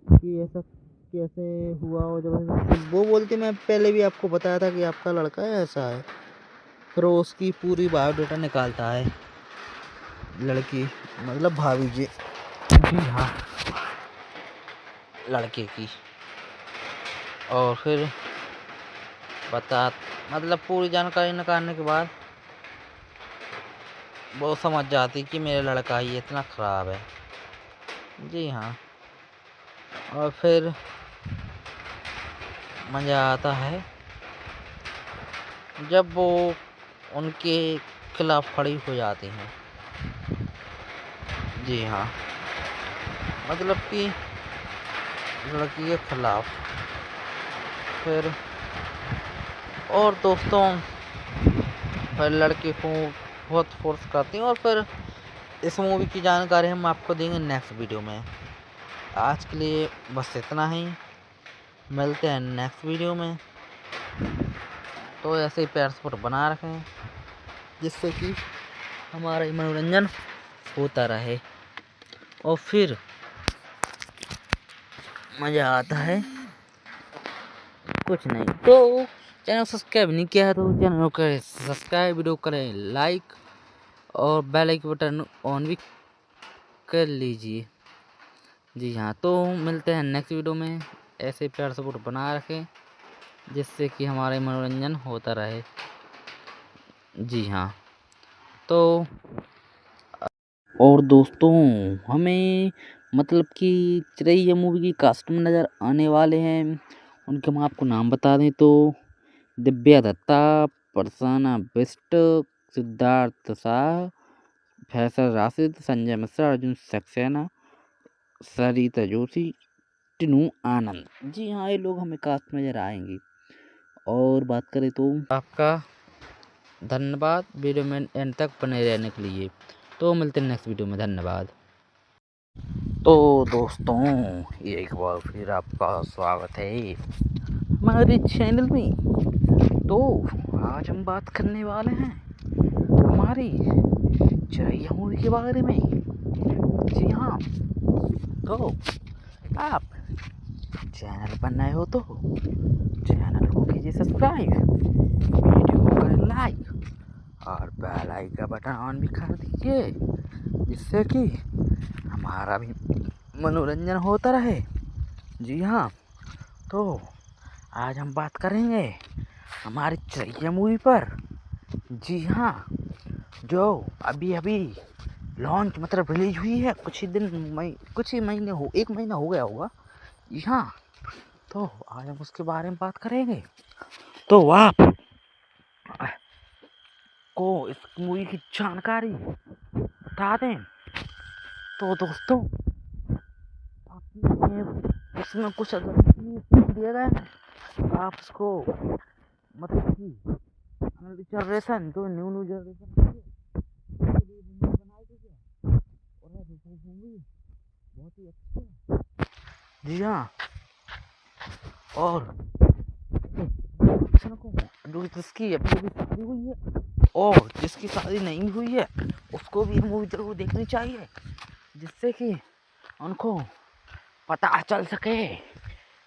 कि ऐसा कैसे हुआ। और जब वो बोलती मैं पहले भी आपको बताया था कि आपका लड़का ऐसा है, फिर वो उसकी पूरी बायोडाटा निकालता है लड़की, मतलब भाभी जी, हाँ, लड़के की। और फिर मतलब पूरी जानकारी निकालने के बाद वो समझ जाती कि मेरा लड़का ही इतना ख़राब है। जी हाँ, और फिर मज़ा आता है जब वो उनके खिलाफ खड़ी हो जाती हैं। जी हाँ, मतलब कि लड़की के खिलाफ। फिर और दोस्तों, फिर लड़के को बहुत फोर्स करती हैं। और फिर इस मूवी की जानकारी हम आपको देंगे नेक्स्ट वीडियो में। आज के लिए बस इतना ही, मिलते हैं नेक्स्ट वीडियो में। तो ऐसे ही प्यार सपोर्ट बना रखें, जिससे कि हमारा मनोरंजन होता रहे और फिर मज़ा आता है। कुछ नहीं तो चैनल सब्सक्राइब नहीं किया है तो चैनल को करें सब्सक्राइब, वीडियो करें लाइक और बेल आइकन बटन ऑन भी कर लीजिए। जी हाँ, तो मिलते हैं नेक्स्ट वीडियो में। ऐसे प्यार सपोर्ट बना रखें, जिससे कि हमारा मनोरंजन होता रहे। जी हाँ, तो और दोस्तों, हमें मतलब कि चिरैया मूवी की कास्ट में नज़र आने वाले हैं। उनके हम आपको नाम बता दें तो दिव्या दत्ता, फरसाना बिष्ट, सिद्धार्थ शाह, फैसल राशिद, संजय मिश्रा, अर्जुन सक्सेना, सरिता जोशी, टिनू आनंद। जी हाँ, ये लोग हमें कास्ट में नजर आएंगे। और बात करें तो आपका धन्यवाद वीडियो में एंड तक बने रहने के लिए। तो मिलते हैं नेक्स्ट वीडियो में, धन्यवाद। तो दोस्तों, ये एक बार फिर आपका स्वागत है हमारे चैनल में। तो आज हम बात करने वाले हैं हमारी चिरैया मूवी के बारे में। जी हाँ, तो आप चैनल पर नए हो तो चैनल को कीजिए सब्सक्राइब, वीडियो को करें लाइक और बेल आइकन का बटन ऑन भी कर दीजिए, जिससे कि हमारा भी मनोरंजन होता रहे। जी हाँ, तो आज हम बात करेंगे हमारी चिरैया मूवी पर। जी हाँ, जो अभी अभी लॉन्च मतलब रिलीज हुई है, कुछ ही महीने हो, 1 महीना हो गया होगा। जी हाँ, तो आज हम उसके बारे में बात करेंगे। तो आप को इस मूवी की जानकारी बता दें तो दोस्तों, इसमें कुछ अगर दिया गया है तो आप उसको मतलब कि जनरेशन जो न्यू जनरेशन बनाई गई है और मूवी बहुत ही अच्छी है। जी हाँ, और जो जिसकी अभी शादी हुई है और जिसकी शादी नहीं हुई है उसको भी मूवी जरूर देखनी चाहिए, जिससे कि उनको पता चल सके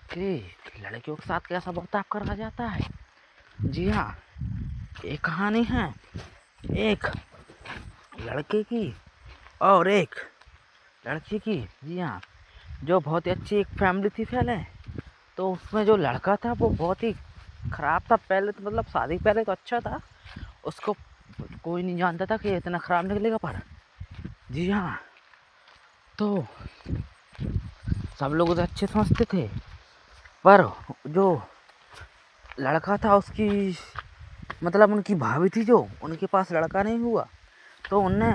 कि लड़कियों के साथ कैसा बर्ताव करा जाता है। जी हाँ, एक कहानी है एक लड़के की और एक लड़की की। जी हाँ, जो बहुत ही अच्छी एक फैमिली थी पहले। तो उसमें जो लड़का था वो बहुत ही ख़राब था पहले, तो मतलब शादी पहले तो अच्छा था, उसको कोई नहीं जानता था कि इतना ख़राब निकलेगा। पर जी हाँ, तो सब लोग उसे अच्छे समझते थे, पर जो लड़का था उसकी मतलब उनकी भाभी थी, जो उनके पास लड़का नहीं हुआ, तो उनने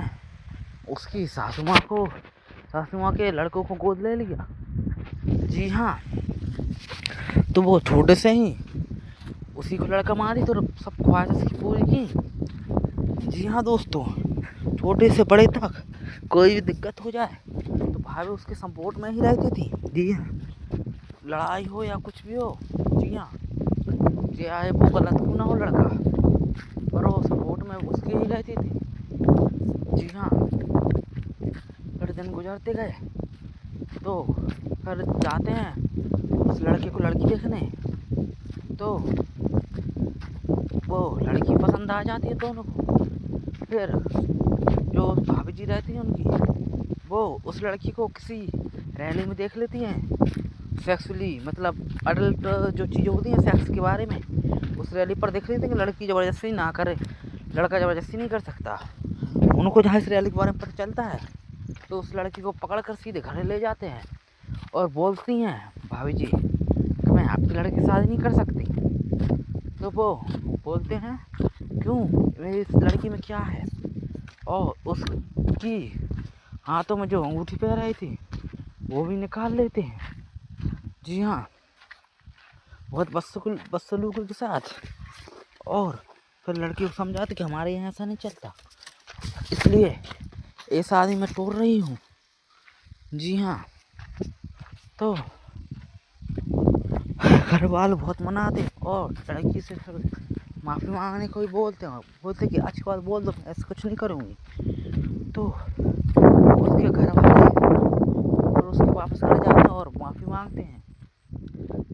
उसकी सासू माँ के लड़कों को गोद ले लिया। जी हाँ, तो वो छोटे से ही उसी को लड़का मारी तो सब ख्वाहिश उसकी पूरी की। जी हाँ दोस्तों, छोटे से बड़े तक कोई भी दिक्कत हो जाए तो भाभी उसके सपोर्ट में ही रहती थी। जी हाँ, लड़ाई हो या कुछ भी हो, जी हाँ, चाहे वो गलत क्यों ना हो लड़का, पर वो सपोर्ट में उसकी ही रहती थी। जी हाँ, फिर दिन गुजरते गए तो फिर जाते हैं उस लड़के को लड़की देखने, तो वो लड़की पसंद आ जाती है दोनों को। फिर जो भाभी जी रहती हैं उनकी, वो उस लड़की को किसी रैली में देख लेती हैं, सेक्सुअली मतलब अडल्ट जो चीज़ें होती हैं सेक्स के बारे में, उस रैली पर देख लेते हैं कि लड़की ज़बरदस्ती ना करे, लड़का ज़बरदस्ती नहीं कर सकता। उनको जहाँ इस रैली के बारे में पता चलता है तो उस लड़की को पकड़ कर सीधे घर ले जाते हैं और बोलती हैं भाभी जी कि मैं आपकी लड़की से शादी नहीं कर सकती। तो वो बोलते हैं क्यों, मेरी इस लड़की में क्या है, और उसकी हाथों में जो अंगूठी पहन रही थी वो भी निकाल लेते हैं। जी हाँ, बहुत बदसलूकी के साथ। और फिर लड़की को समझाते कि हमारे यहाँ ऐसा नहीं चलता, इसलिए ये शादी मैं तोड़ रही हूँ। जी हाँ, तो घर वाले बहुत मनाते और लड़की से फिर माफ़ी मांगने को भी बोलते कि अच्छी बात बोल दो, ऐसा कुछ नहीं करूँगी। तो उसके घर वाले और उसके वापस आ जाते हैं और माफ़ी मांगते हैं।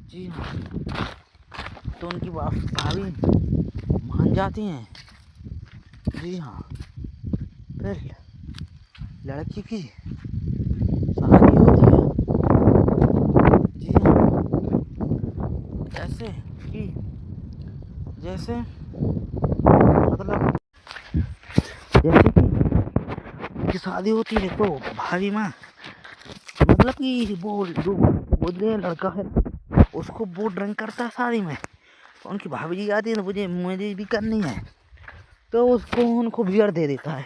जी हाँ, तो उनकी भाभी मान जाती हैं। जी हाँ, फिर लड़की की शादी होती है। जी हाँ, जैसे कि शादी होती है तो भाभी माँ मतलब कि वो जो बोले लड़का है उसको वो ड्रिंक करता है शादी में, तो उनकी भाभी जी आती है तो मुझे भी करनी है, तो उसको उनको बियर दे देता है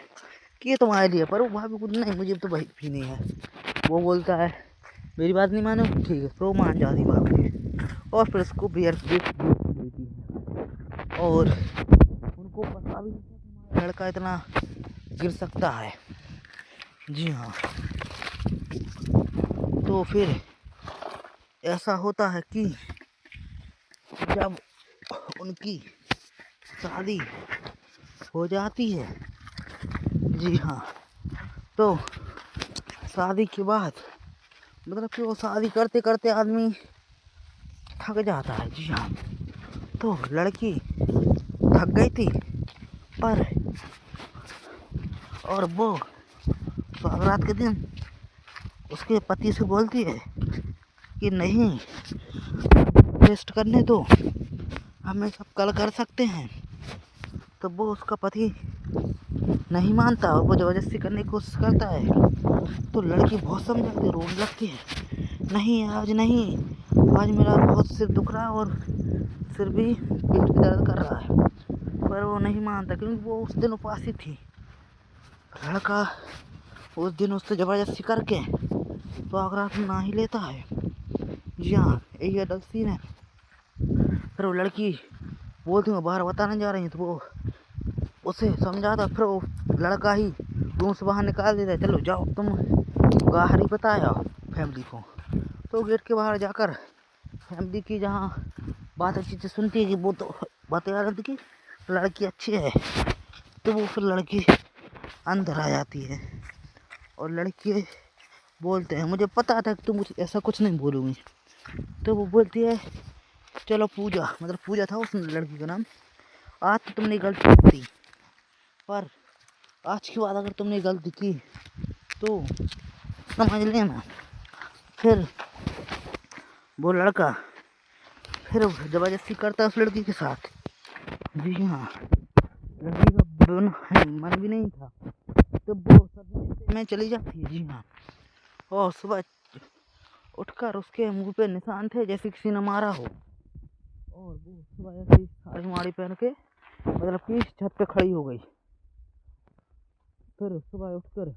कि ये तुम्हारे लिए, पर वो भाभी को नहीं, मुझे तो भाई भी नहीं है। वो बोलता है मेरी बात नहीं मानो, ठीक है, तो मान जाती भाभी और फिर उसको बियर देती है। और उनको पता भी नहीं लड़का इतना गिर सकता है। जी हाँ, तो फिर ऐसा होता है कि जब उनकी शादी हो जाती है, जी हाँ, तो शादी के बाद मतलब कि वो शादी करते करते आदमी थक जाता है। जी हाँ, तो लड़की थक गई थी पर और वो सुहागरात के दिन उसके पति से बोलती है कि नहीं, रेस्ट करने दो, हमें सब कल कर सकते हैं। तो वो उसका पति नहीं मानता और वो ज़बरदस्ती करने की कोशिश करता है। तो लड़की बहुत समझाती, रोने लगती है, नहीं आज नहीं, आज मेरा बहुत सिर दुख रहा है और सिर भी पेट भी दर्द कर रहा है, पर वो नहीं मानता क्योंकि वो उस दिन उपासी थी। लड़का उस दिन उससे ज़बरदस्ती करके तो आगरा ना ही लेता है। जी हाँ, यही अडल्ट सीन है। फिर वो लड़की बोलती मैं बाहर बताने जा रही हूँ, तो वो उसे समझाता, फिर वो लड़का ही रूम से बाहर निकाल देता है, चलो जाओ तुम बाहर ही बताया फैमिली को। तो गेट के बाहर जाकर फैमिली की जहाँ बात अच्छी से सुनती है कि वो तो बता रही थी कि लड़की अच्छी है, तो वो फिर लड़की अंदर आ जाती है और लड़के बोलते हैं मुझे पता था कि तुम मुझे ऐसा कुछ नहीं बोलूँगी। तो वो बोलती है चलो पूजा, मतलब पूजा था उस लड़की का नाम, आज तो तुमने गलती की, पर आज के बाद अगर तुमने गलती की तो समझ लेना। फिर वो लड़का फिर ज़बरदस्ती करता है उस लड़की के साथ। जी हाँ, लड़की का मन भी नहीं था, तो वो सब में चली जाती है। जी हाँ, और सुबह उठकर उसके मुंह पे निशान थे जैसे किसी ने मारा हो, और वो सुबह ऐसे ही साड़ी माड़ी पहन के मतलब कि छत पे खड़ी हो गई। फिर सुबह उठकर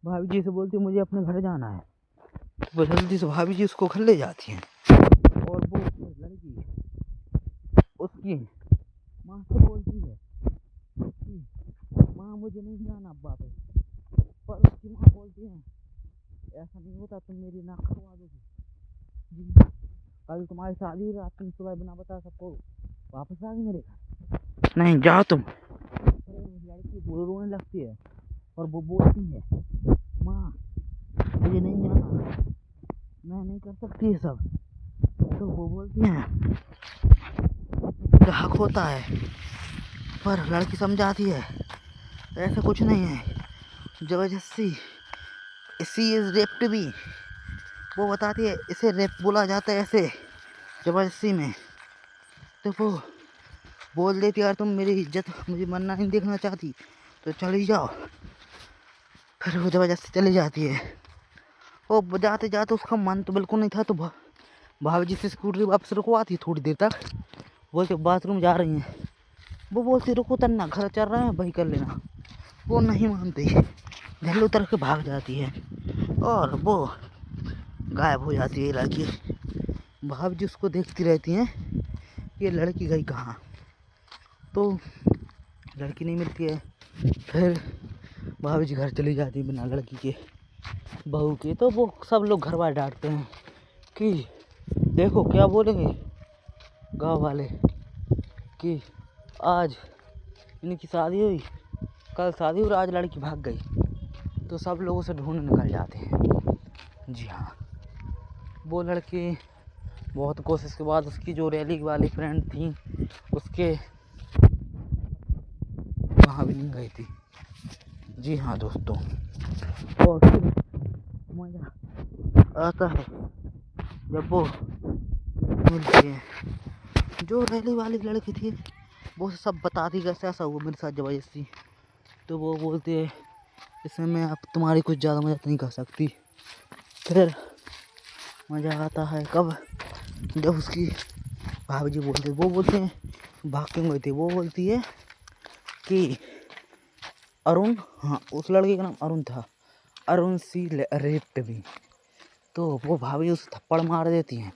भाभी जी से बोलती है मुझे अपने घर जाना है। वो जल्दी से भाभी जी उसको घर ले जाती हैं और वो लड़की उसकी माँ से बोलती है कि माँ मुझे नहीं जाना अब वापस। पर उसकी माँ बोलती है ऐसा नहीं होता, तुम मेरी नाक कटवा दोगे जी, कल तुम्हारी शादी हुई, रात तुम सुबह बिना बता सबको वापस आ गई मेरे घर, नहीं जाओ तुम। लड़की रोने लगती है और वो बोलती है माँ मुझे नहीं जाना, मैं नहीं कर सकती ये सब। तो वो बोलती हैं हक होता है, पर लड़की समझाती है ऐसा कुछ नहीं है, जबरदस्ती इसी इज रेप टू बी। वो बताती है इसे रेप बोला जाता है ऐसे जबरदस्ती में। तो वो बोल देती यार तुम मेरी इज्जत मुझे मरना नहीं देखना चाहती तो चली जाओ। फिर वो जबरदस्ती चली जाती है। वो जाते जाते उसका मन तो बिल्कुल नहीं था, तो भाभी जी से स्कूटरी वापस रुकवाती थोड़ी देर तक, बोलते बाथरूम जा रही हैं। वो बोलती रुको तन्ना घर चल रहे हैं वही कर लेना। वो नहीं मानती, घर उतर के भाग जाती है और वो गायब हो जाती है लड़की। भाभी जी उसको देखती रहती हैं ये लड़की गई कहाँ, तो लड़की नहीं मिलती है। फिर भाभी जी घर चली जाती है बिना लड़की के बहू के। तो वो सब लोग घर वाले डांटते हैं कि देखो क्या बोलेंगे गांव वाले कि आज इनकी शादी हुई, कल शादी हुई, आज लड़की भाग गई। तो सब लोगों से ढूंढ निकल जाते हैं। जी हाँ, वो लड़की बहुत कोशिश के बाद उसकी जो रैली वाली फ्रेंड थी उसके वहाँ भी नहीं गई थी। जी हाँ दोस्तों, और फिर मज़ा आता है जब वो मिलती है। जो रैली वाली लड़की थी वो सब बताती कैसे ऐसा हुआ मेरे साथ जबरदस्ती। तो वो बोलती है इसमें मैं अब तुम्हारी कुछ ज़्यादा मदद नहीं कर सकती। फिर मज़ा आता है कब जब उसकी भाभी जी बोलते, वो बोलते हैं भाग क्यों गई थी। वो बोलती है कि अरुण, हाँ उस लड़के का नाम अरुण था, अरुण सी रेप्ड मी। तो वो भाभी उसे थप्पड़ मार देती हैं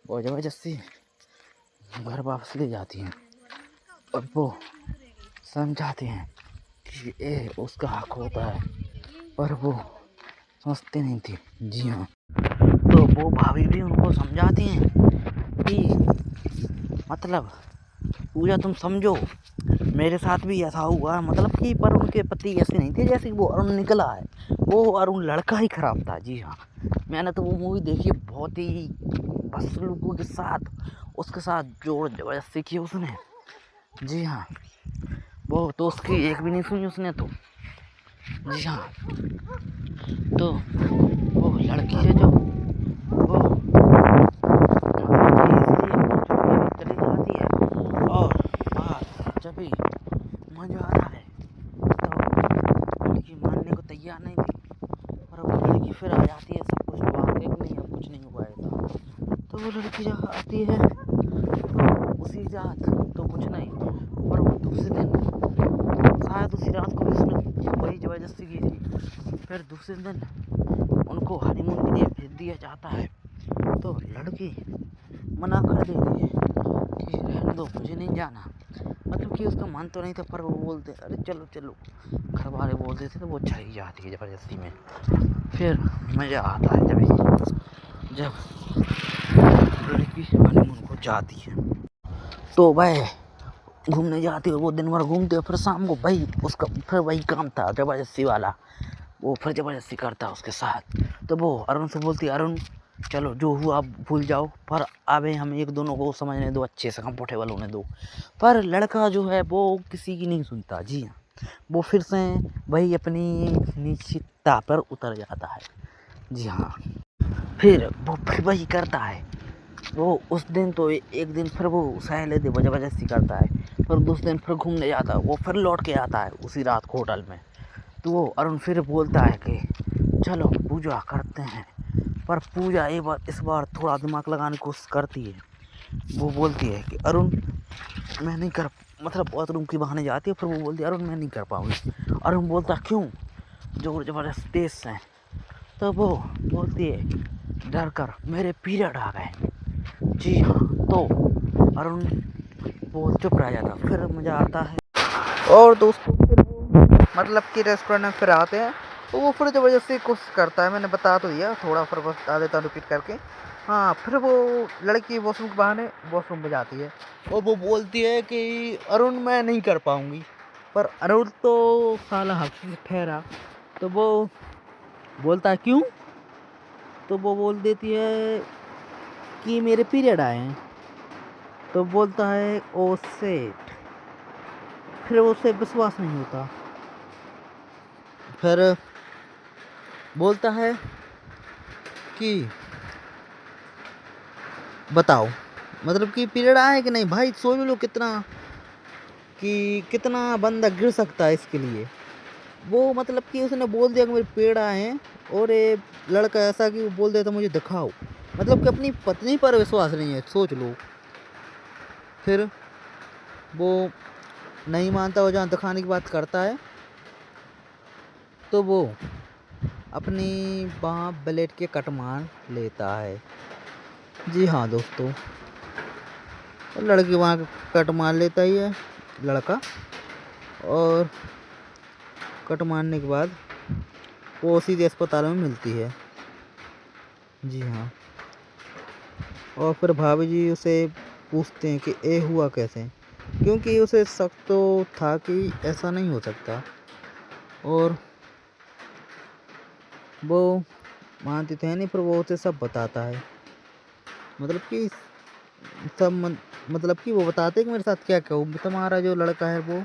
और जबरदस्ती घर वापस ले जाती हैं और वो समझाते हैं कि ये उसका हक होता है, पर वो समझते नहीं थी। जी हाँ, तो वो भाभी भी उनको समझाती हैं कि मतलब पूजा तुम समझो मेरे साथ भी ऐसा हुआ, मतलब कि पर उनके पति ऐसे नहीं थे जैसे वो अरुण निकला है। वो अरुण लड़का ही खराब था। जी हाँ, मैंने तो वो मूवी देखी, बहुत ही बस लोगों के साथ उसके साथ जोड़ जबरदस्ती की उसने। जी हाँ, वो तो उसकी एक भी नहीं सुनी उसने तो। जी हाँ, तो वो लड़की है जो वो चली जाती है और जब भी मजा आ रहा है तो लड़की मानने को तैयार नहीं थी, पर वो लड़की फिर आ जाती है सब कुछ वाकई नहीं है, कुछ नहीं हुआ था। तो वो लड़की जब आती है तो उसी रात तो कुछ नहीं, पर वो दूसरे दिन शायद उसी रात को भी उसने वही जबरदस्ती की थी। फिर दूसरे दिन उनको हनीमून के लिए भेज दिया जाता है। तो लड़की मना कर देती है कि रहने दो मुझे नहीं जाना, मतलब कि उसका मन तो नहीं था, पर वो बोलते अरे चलो चलो, घर वाले बोलते थे तो वो चली जाती है ज़बरदस्ती में। फिर मज़ा आता है जब लड़की हनीमून को जाती है तो वह घूमने जाती है। वो दिन भर घूमते हैं, फिर शाम को भाई उसका फिर वही काम था ज़बरदस्ती वाला, वो फिर ज़बरदस्ती करता है उसके साथ। तो वो अरुण से बोलती है अरुण चलो जो हुआ भूल जाओ, पर अबे हम एक दोनों को समझने दो, अच्छे से कंफर्टेबल होने दो। पर लड़का जो है वो किसी की नहीं सुनता। जी हाँ, वो फिर से वही अपनी निश्चितता पर उतर जाता है। जी हाँ, फिर वो फिर वही करता है। वो उस दिन तो एक दिन फिर वो सह लेते जबरदस्ती करता है, फिर दूसरे दिन फिर घूमने जाता है, वो फिर लौट के आता है उसी रात को होटल में। तो वो अरुण फिर बोलता है कि चलो पूजा करते हैं, पर पूजा इस बार थोड़ा दिमाग लगाने की कोशिश करती है। वो बोलती है कि अरुण मैं नहीं कर, मतलब बाथरूम के बहाने जाती है, फिर वो बोलती है अरुण मैं नहीं कर पाऊँगी। अरुण बोलता क्यों, जोर जबरदस्त तेज से। तो वो बोलती है डर कर मेरे पीरियड आ गए। जी हाँ, तो अरुण वो चुप रह जाता। फिर मज़ा आता है। और दोस्तों फिर वो मतलब कि रेस्टोरेंट में फिर आते हैं, तो वो फिर ज़बरदस्ती कोशिश करता है। मैंने बता तो दिया, थोड़ा फिर बता देता हूँ रिपीट करके। हाँ, फिर वो लड़की वॉशरूम के बहाने वॉशरूम में जाती है और वो बोलती है कि अरुण मैं नहीं कर पाऊँगी। पर अरुण तो साला हंसी से ठहरा। तो वो बोलता है क्यों। तो वो बोल देती है कि मेरे पीरियड आए हैं। तो बोलता है ओ सेट। फिर उसे विश्वास नहीं होता। फिर बोलता है कि बताओ मतलब कि पीरियड आए कि नहीं। भाई सोच लो कितना बंदा गिर सकता है इसके लिए। वो मतलब कि उसने बोल दिया कि मेरे पीरियड आए हैं, और ये लड़का ऐसा कि वो बोल देता मुझे दिखाओ। मतलब कि अपनी पत्नी पर विश्वास नहीं है, सोच लो। फिर वो नहीं मानता, वो जहाँ दिखाने की बात करता है तो वो अपनी वहाँ ब्लेड के कट मार लेता है। जी हाँ दोस्तों, लड़की वहाँ कट मार लेता ही है लड़का, और कट मारने के बाद वो सीधे अस्पताल में मिलती है। जी हाँ, और फिर भाभी जी उसे पूछते हैं कि ये हुआ कैसे, क्योंकि उसे शक तो था कि ऐसा नहीं हो सकता। और वो मानती तो है नहीं, पर वो उसे सब बताता है। मतलब कि मतलब कि वो बताते हैं कि मेरे साथ क्या क्या हुआ। तुम्हारा जो लड़का है वो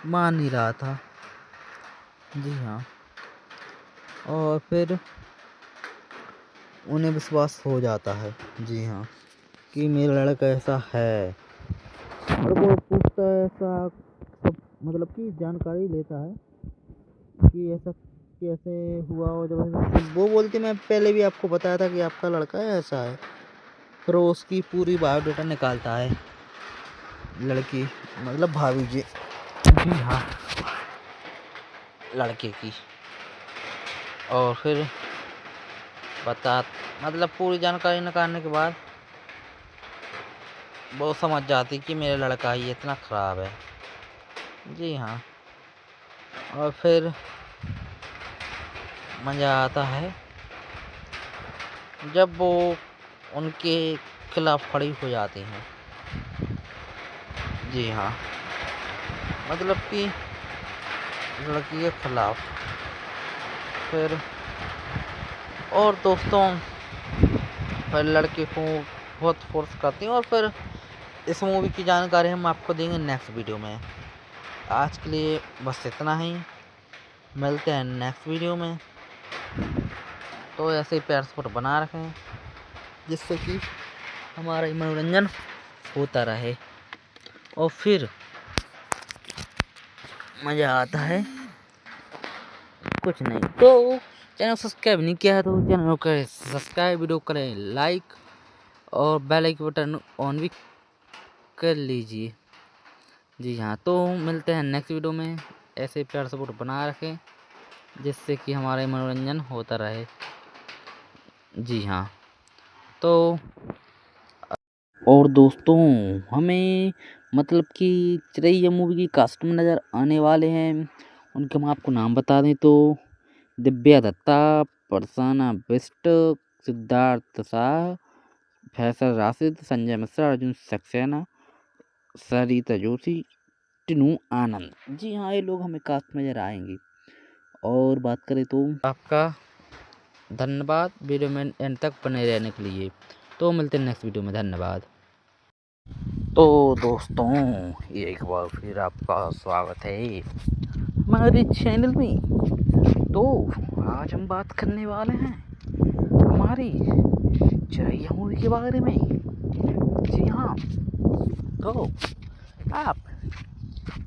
मान नहीं रहा था। जी हाँ, और फिर उन्हें विश्वास हो जाता है। जी हाँ, कि मेरा लड़का ऐसा है। और वो पूछता है ऐसा सब, मतलब कि जानकारी लेता है कि ऐसा कैसे हुआ। और जब वो बोलती मैं पहले भी आपको बताया था कि आपका लड़का ऐसा है। फिर वो उसकी पूरी बायोडाटा निकालता है लड़की मतलब भाभी जी। जी हाँ, लड़के की। और फिर मतलब पूरी जानकारी निकालने के बाद वो समझ जाती कि मेरा लड़का ही इतना ख़राब है। जी हाँ, और फिर मज़ा आता है जब वो उनके खिलाफ खड़ी हो जाती हैं। जी हाँ, मतलब कि लड़की के खिलाफ। फिर और दोस्तों फिर लड़के को बहुत फोर्स करती हैं। और फिर इस मूवी की जानकारी हम आपको देंगे नेक्स्ट वीडियो में। आज के लिए बस इतना ही, मिलते हैं नेक्स्ट वीडियो में। तो ऐसे ही प्यार सपोर्ट बना रखें, जिससे कि हमारा मनोरंजन होता रहे और फिर मज़ा आता है। कुछ नहीं तो चैनल सब्सक्राइब नहीं किया है तो चैनल को करें सब्सक्राइब, वीडियो करें लाइक और बेल आइकन बटन ऑन भी कर लीजिए। जी हाँ, तो मिलते हैं नेक्स्ट वीडियो में। ऐसे प्यार सपोर्ट बना रखें, जिससे कि हमारा मनोरंजन होता रहे। जी हाँ, तो और दोस्तों हमें मतलब कि चिरैया मूवी की कास्ट में नज़र आने वाले हैं। उनके हम आपको नाम बता दें तो दिव्या दत्ता, फरसाना बिष्ट, सिद्धार्थ शाह, फैसल राशिद, संजय मिश्रा, अर्जुन सक्सेना, सरिता जोशी, टिनू आनंद। जी हाँ, ये लोग हमें कास्ट में नजर आएंगे। और बात करें तो आपका धन्यवाद वीडियो में एंड तक बने रहने के लिए। तो मिलते हैं नेक्स्ट वीडियो में, धन्यवाद। तो दोस्तों एक बार फिर आपका स्वागत है हमारे चैनल में। तो आज हम बात करने वाले हैं हमारी चिरैया मूवी के बारे में। जी हाँ, तो आप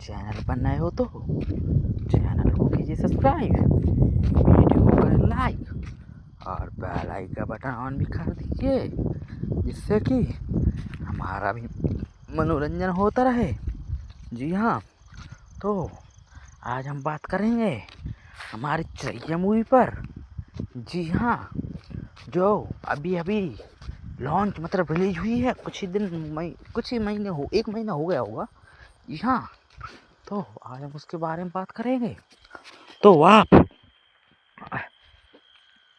चैनल पर नए हो तो चैनल को कीजिए सब्सक्राइब, वीडियो को करें लाइक और बेल आइकन का बटन ऑन भी कर दीजिए, जिससे कि हमारा भी मनोरंजन होता रहे। जी हाँ, तो आज हम बात करेंगे हमारी चैया मूवी पर। जी हाँ, जो अभी अभी लॉन्च मतलब रिलीज हुई है, कुछ ही महीने हो, 1 महीना हो गया होगा। जी हाँ, तो आज हम उसके बारे में बात करेंगे। तो आप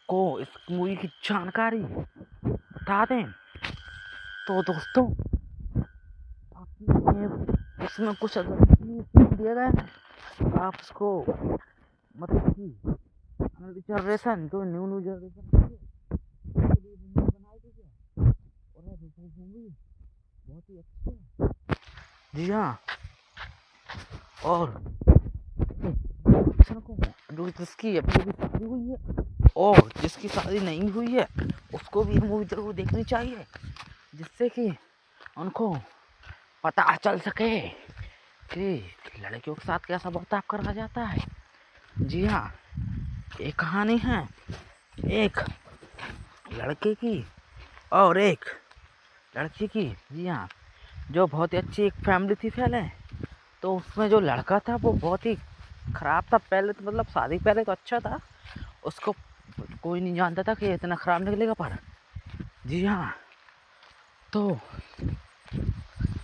को इस मूवी की जानकारी बता दें तो दोस्तों, इसमें कुछ अगर दिया गया है, आप उसको मतलब कि जनरेशन जो न्यू जनरेशन बनाई गई है और मूवी बहुत ही अच्छी है। जी हाँ, और जो जिसकी अभी शादी हुई है और जिसकी शादी नहीं हुई है उसको भी मूवी जरूर देखनी चाहिए, जिससे कि उनको पता चल सके कि लड़कियों के साथ कैसा बर्ताव करा जाता है। जी हाँ, एक कहानी है एक लड़के की और एक लड़की की। जी हाँ, जो बहुत ही अच्छी एक फैमिली थी पहले, तो उसमें जो लड़का था वो बहुत ही ख़राब था। पहले तो मतलब शादी पहले तो अच्छा था, उसको कोई नहीं जानता था कि इतना ख़राब निकलेगा पर। जी हाँ, तो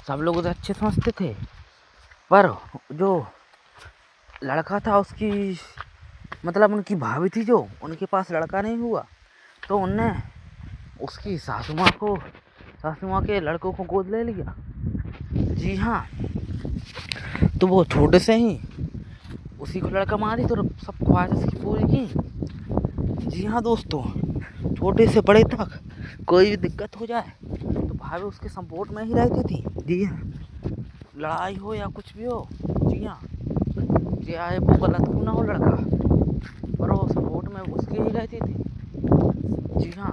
सब लोग उसे अच्छे समझते थे, पर जो लड़का था उसकी मतलब उनकी भाभी थी, जो उनके पास लड़का नहीं हुआ, तो उनने उसकी सासू माँ के लड़कों को गोद ले लिया। जी हाँ, तो वो छोटे से ही उसी को लड़का मारी तो सब ख्वाहिश उसकी पूरी की। जी हाँ दोस्तों, छोटे से बड़े तक कोई भी दिक्कत हो जाए तो भाभी उसके सपोर्ट में ही रहती थी। जी हाँ, लड़ाई हो या कुछ भी हो, जी हाँ, चाहे वो गलत क्यों ना हो लड़का, पर वो सपोर्ट में उसके ही रहती थी। जी हाँ,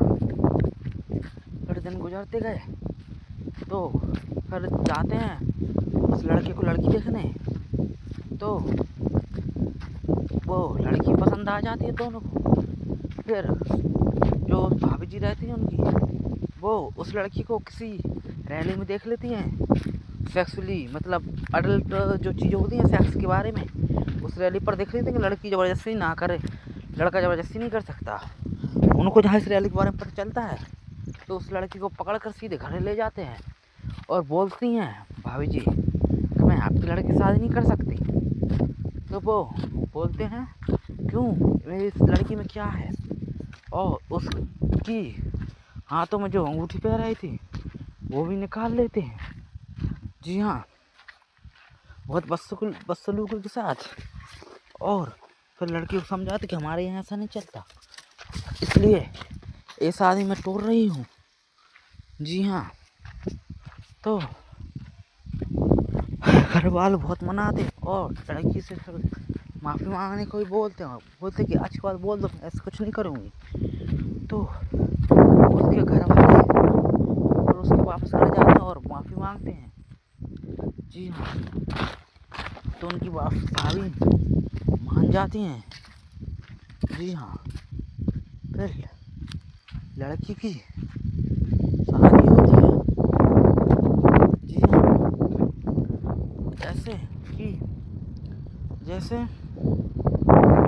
फिर दिन गुजरते गए तो फिर जाते हैं उस लड़के को लड़की देखने, तो वो लड़की पसंद आ जाती है दोनों को। फिर जो भाभी जी रहती हैं उनकी, वो उस लड़की को किसी रैली में देख लेती हैं, सेक्सुअली मतलब अडल्ट जो चीज़ें होती हैं सेक्स के बारे में, उस रैली पर देख लेते हैं कि लड़की ज़बरदस्ती ना करे, लड़का ज़बरदस्ती नहीं कर सकता। उनको जहाँ इस रैली के बारे में पता चलता है तो उस लड़की को पकड़ कर सीधे घर ले जाते हैं और बोलती हैं भाभी जी कि मैं आपकी लड़की से शादी नहीं कर सकती। तो वो बोलते हैं क्यों, मेरी इस लड़की में क्या है, और उसकी हाथों में जो अंगूठी पहन रही थी वो भी निकाल लेते हैं। जी हाँ, बहुत बदसलूकी के साथ, और फिर लड़की को समझाते कि हमारे यहाँ ऐसा नहीं चलता, इसलिए ये शादी मैं तोड़ रही हूँ। जी हाँ, तो घर वाले बहुत मनाते और लड़की से फिर माफ़ी मांगने को भी बोलते कि अच्छी बात बोल दो, ऐसा कुछ नहीं करूँगी। तो उसके घर वाले और उसके वापस आ जाते हैं और माफ़ी मांगते हैं। जी हाँ, तो उनकी भाभी मान जाती हैं। जी हाँ, फिर लड़की की शादी होती है। जी हाँ, ऐसे कि जैसे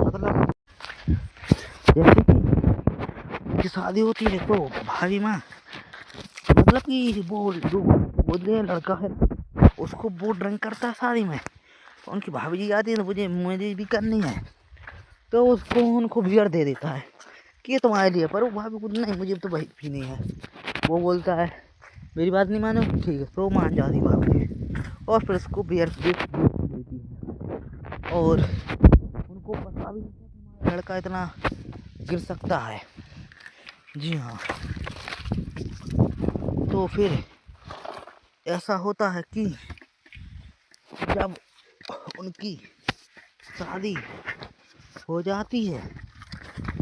मतलब जैसे कि उनकी शादी होती है तो भाभी माँ मतलब कि वो जो बोले लड़का है उसको वो ड्रिंक करता है शादी में, तो उनकी भाभी जी आती है तो मुझे भी करनी है, तो उसको उनको बियर दे देता है कि ये तुम्हारे लिए, पर वो भाभी को नहीं, मुझे तो भाई भी नहीं है। वो बोलता है मेरी बात नहीं मानो, ठीक है, तो मान जाती भाभी और फिर उसको बियर देती है, और उनको पता भी नहीं लड़का इतना गिर सकता है। जी हाँ, तो फिर ऐसा होता है कि जब उनकी शादी हो जाती है,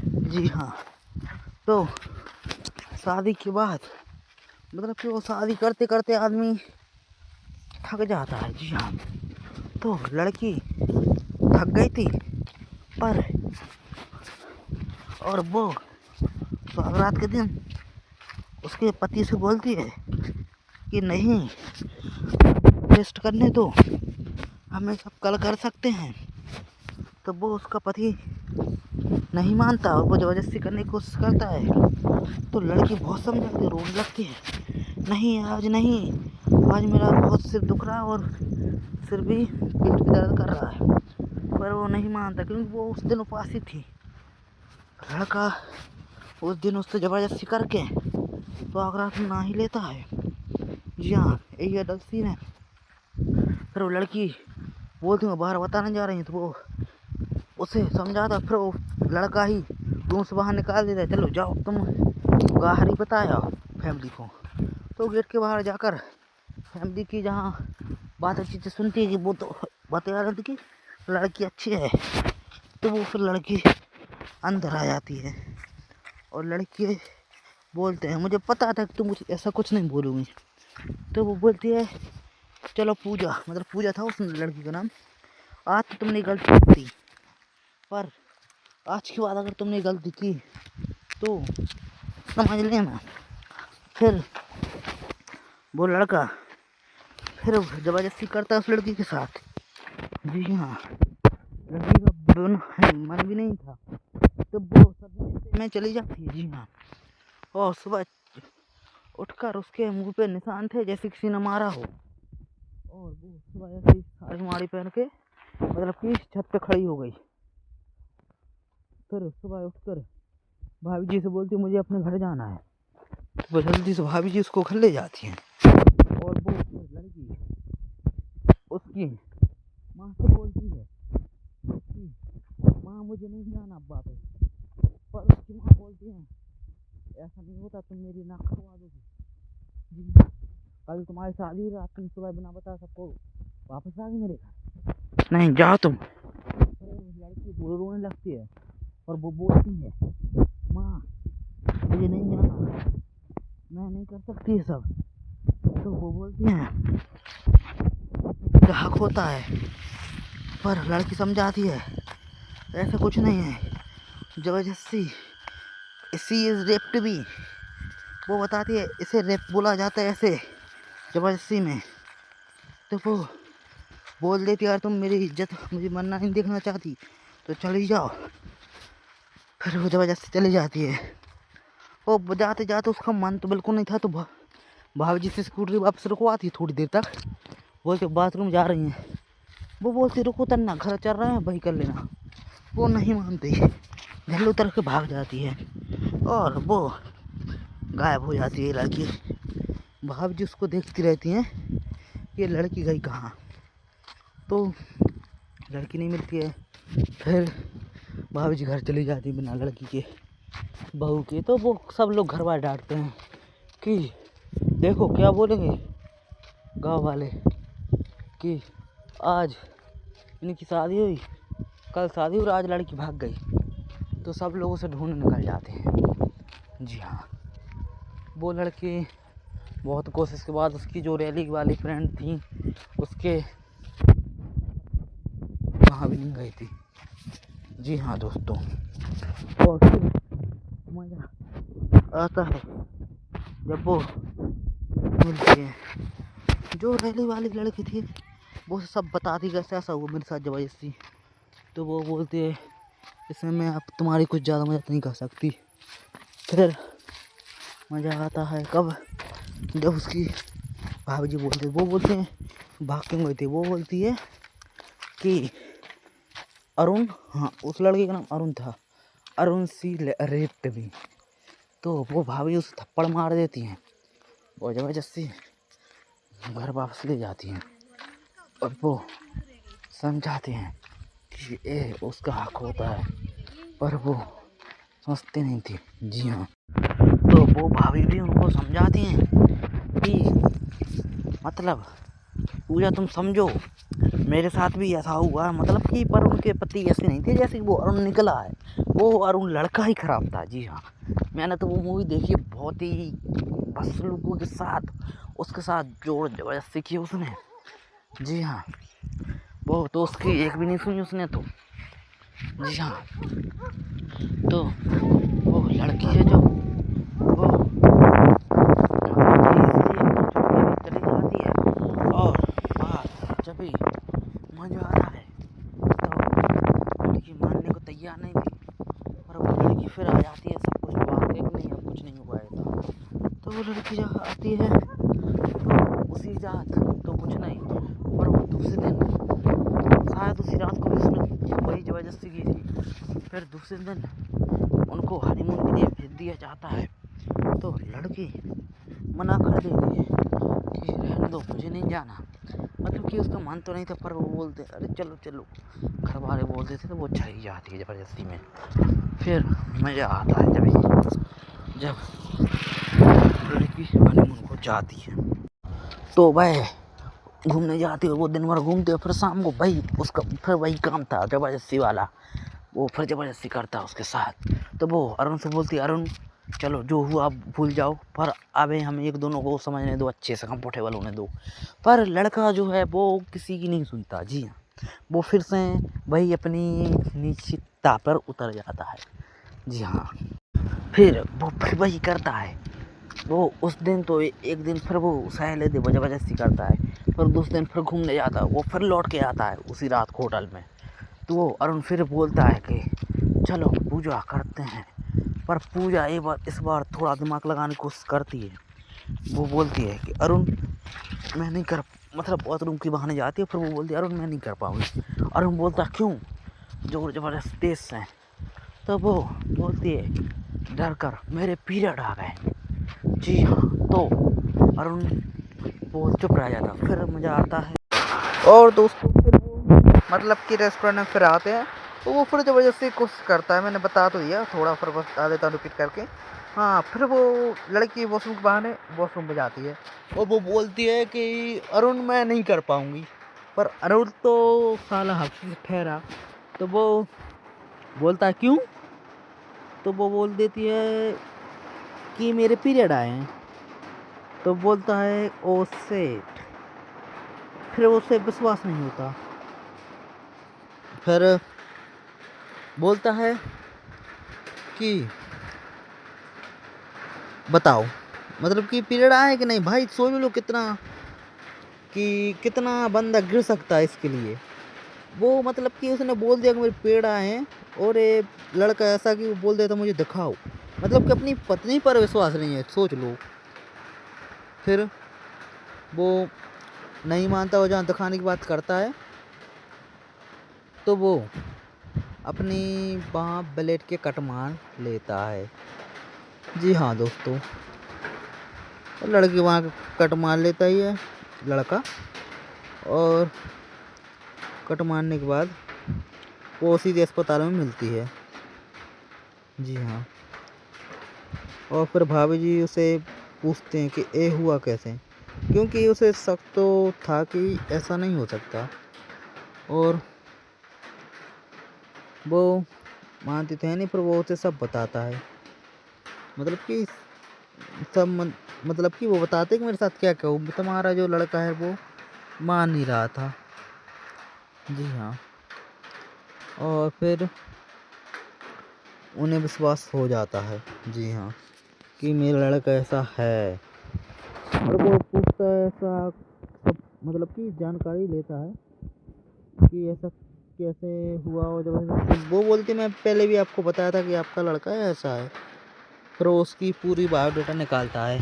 जी हाँ, तो शादी के बाद मतलब कि वो शादी करते करते आदमी थक जाता है। जी हाँ, तो लड़की थक गई थी पर और वो सुहागरात के दिन उसके पति से बोलती है कि नहीं रेस्ट करने दो, हमें सब कल कर सकते हैं। तो वो उसका पति नहीं मानता और वो ज़बरदस्ती करने की कोशिश करता है। तो लड़की बहुत समझाती है, रोने लगती है, नहीं आज नहीं, आज मेरा बहुत सिर दुख रहा है और सिर भी पेट भी दर्द कर रहा है। पर वो नहीं मानता क्योंकि वो उस दिन उपासी थी। लड़का उस दिन उससे ज़बरदस्ती करके तो आगरा ना ही लेता है। जी हाँ, यही अडल्ट सीन है। फिर वो लड़की बोलती मैं बाहर बताने जा रही हूँ, तो वो उसे समझाता, फिर वो लड़का ही रूम से बाहर निकाल देता है, चलो जाओ तुम बाहर ही बताया फैमिली को। तो गेट के बाहर जाकर फैमिली की जहाँ बात अच्छी से सुनती है कि वो तो बता रही थी कि लड़की अच्छी है, तो वो फिर लड़की अंदर आ जाती है और लड़के बोलते हैं मुझे पता था कि तुम मुझे ऐसा कुछ नहीं बोलोगी। तो वो बोलती है चलो पूजा, मतलब पूजा था उस लड़की का नाम, आज तो तुमने गलती की, पर आज के बाद अगर तुमने गलती की तो समझ लेना। फिर वो लड़का फिर ज़बरदस्ती करता है उस लड़की के साथ। जी हाँ, लड़की का मन भी नहीं था, तो वो सब में चली जाती है। जी हाँ, और सुबह उठकर उसके मुंह पे निशान थे जैसे किसी ने मारा हो, और वो सुबह ऐसे ही साड़ी माड़ी पहन के मतलब कि छत पे खड़ी हो गई। फिर सुबह उठकर भाभी जी से बोलती मुझे अपने घर जाना है। वो जल्दी से भाभी जी उसको घर ले जाती हैं और वो लड़की उसकी माँ से बोलती है कि माँ मुझे नहीं जाना अब्बा पे, पर उसकी माँ बोलती है ऐसा नहीं होता, तुम मेरी नाक कटवा दोगे। जी कल तुम्हारी शादी रात तुम सुबह बिना बता सबको वापस आ गई मेरे घर, नहीं जाओ तुम। लड़की रोने लगती है और वो बोलती है माँ मुझे नहीं जाना, मैं नहीं कर सकती ये सब। तो वो बोलती है हक होता है, पर लड़की समझाती है ऐसा कुछ नहीं है, ज़बरदस्ती इसी इज रेप टू बी। वो बताती है इसे रेप बोला जाता है ऐसे ज़बरदस्ती में। तो वो बोल देती यार तुम मेरी इज्जत मुझे मरना नहीं देखना चाहती तो चली जाओ। फिर वो ज़बरदस्ती चली जाती है। वो जाते जाते उसका मन तो बिल्कुल नहीं था, तो भाभी जी से स्कूटरी वापस रुकवाती थोड़ी देर तक, बोलते बाथरूम जा रही हैं। वो बोलती रुको तन्ना घर चल रहा है वही कर लेना। वो नहीं मानती, झल्लू उतर के भाग जाती है और वो गायब हो जाती है लड़की। भाभी जी उसको देखती रहती हैं ये लड़की गई कहाँ, तो लड़की नहीं मिलती है। फिर भाभी जी घर चली जाती है बिना लड़की के बहू के। तो वो सब लोग घर वाले डांटते हैं कि देखो क्या बोलेंगे गांव वाले कि आज इनकी शादी हुई, कल शादी हुई, आज लड़की भाग गई। तो सब लोग उसे ढूंढने निकल जाते हैं। जी हाँ, वो लड़की बहुत कोशिश के बाद उसकी जो रैली वाली फ्रेंड थी उसके वहाँ भी नहीं गई थी। जी हाँ दोस्तों, और फिर मज़ा आता है जब वो मिलती है। जो रैली वाली लड़की थी वो सब बताती कैसे ऐसा हुआ मेरे साथ ज़बरदस्ती। तो वो बोलती है इसमें मैं अब तुम्हारी कुछ ज़्यादा मदद नहीं कर सकती। फिर मज़ा आता है कब जब उसकी भाभी जी बोलते वो बोलते हैं भाग क्यों गई थी। वो बोलती है कि अरुण, हाँ उस लड़के का नाम अरुण था, अरुण सी रेप्ड मी। तो वो भाभी उसे थप्पड़ मार देती हैं और ज़बरदस्ती घर वापस ले जाती हैं और वो समझाते हैं कि ये उसका हक होता है, पर वो समझते नहीं थी। जी हाँ, तो वो भाभी भी उनको समझाती हैं कि मतलब पूजा तुम समझो मेरे साथ भी ऐसा हुआ, मतलब कि पर उनके पति ऐसे नहीं थे जैसे कि वो अरुण निकला है, वो अरुण लड़का ही खराब था। जी हाँ, मैंने तो वो मूवी देखी, बहुत ही बस लोगों के साथ उसके साथ जोर जबरदस्ती की उसने। जी हाँ, वो तो उसकी एक भी नहीं सुनी उसने तो। जी हाँ, तो वो लड़की है जो वो चली जाती है और जब भी मजा आता है तो लड़की फिर आ जाती है, सब कुछ वहाँ देख नहीं अब कुछ नहीं हुआ था। तो वो लड़की जब आती है तो उसी रात तो कुछ नहीं, पर वो दूसरे दिन शायद उसी रात को भी उसने वही ज़बरदस्ती की थी। फिर दूसरे दिन उनको हनीमून के लिए भेज दिया जाता है तो लड़की मना कर देती है कि रहने दो, मुझे नहीं जाना। मतलब कि उसका मन तो नहीं था, पर वो बोलते अरे चलो चलो, घर वाले बोलते थे तो वो चली जाती है ज़बरदस्ती में। फिर मज़ा आता है जब लड़की हनीमून को जाती है तो वह घूमने जाती है, वो दिन भर घूमते हैं, फिर शाम को भाई उसका फिर वही काम था ज़बरदस्ती वाला, वो फिर ज़बरदस्ती करता है उसके साथ। तो वो अरुण से बोलती है अरुण चलो जो हुआ भूल जाओ, पर अबे हम एक दोनों को समझने दो, अच्छे से कंफर्टेबल होने दो। पर लड़का जो है वो किसी की नहीं सुनता। जी हाँ, वो फिर से वही अपनी निश्चितता पर उतर जाता है। जी हाँ, फिर वो फिर वही करता है। वो उस दिन तो एक दिन फिर वो सहले दे ज़बरदस्ती करता है, फिर दूसरे दिन फिर घूमने जाता है, वो फिर लौट के आता है उसी रात को होटल में। तो वो अरुण फिर बोलता है कि चलो पूजा करते हैं, पर पूजा इस बार थोड़ा दिमाग लगाने की कोशिश करती है। वो बोलती है कि अरुण मैं नहीं कर, मतलब बाथरूम की बहाने जाती है, फिर वो बोलती है अरुण मैं नहीं कर पाऊँगी। अरुण बोलता क्यों, जोर ज़बरदस्त तेज से। तो वो बोलती है डर कर मेरे पीरियड आ गए। जी हाँ, तो अरुण वो चुप रह जाता, फिर मज़ा आता है। और दोस्तों फिर वो मतलब कि रेस्टोरेंट में फिर आते हैं तो वो फिर ज़बरदस्ती कोशिश करता है, मैंने बता तो दिया, थोड़ा फिर बता देता हूँ रिपीट करके। हाँ, फिर वो लड़की वॉशरूम के बहाने वॉशरूम में जाती है और वो बोलती है कि अरुण मैं नहीं कर पाऊँगी। पर अरुण तो साला हफ्ते से ठहरा, तो वो बोलता है क्यों, तो वो बोल देती है कि मेरे पीरियड आए हैं। तो बोलता है ओ सेट, फिर उसे विश्वास नहीं होता। फिर बोलता है कि बताओ मतलब कि पीरियड आए कि नहीं। भाई सोच लो कितना बंदा गिर सकता है इसके लिए। वो मतलब कि उसने बोल दिया कि मेरे पीरियड आए हैं, और ये लड़का ऐसा कि वो बोल देता मुझे दिखाओ, मतलब कि अपनी पत्नी पर विश्वास नहीं है, सोच लो। फिर वो नहीं मानता, वो जहाँ दिखाने की बात करता है तो वो अपनी वहाँ ब्लेड के कट मार लेता है। जी हाँ दोस्तों, लड़की वहाँ कट मार लेता ही है लड़का, और कट मारने के बाद वो सीधे अस्पताल में मिलती है। जी हाँ, और फिर भाभी जी उसे पूछते हैं कि ये हुआ कैसे, क्योंकि उसे शक तो था कि ऐसा नहीं हो सकता, और वो मानती तो है नहीं, पर वो उसे सब बताता है। मतलब कि मतलब कि वो बताते कि मेरे साथ क्या क्या हुआ, तुम्हारा जो लड़का है वो मान नहीं रहा था। जी हाँ, और फिर उन्हें विश्वास हो जाता है। जी हाँ, कि मेरा लड़का ऐसा है, और वो पूछता है ऐसा सब, मतलब कि जानकारी लेता है कि ऐसा कैसे हुआ। और जब वो बोलती मैं पहले भी आपको बताया था कि आपका लड़का ऐसा है, फिर वो उसकी पूरी बायोडाटा निकालता है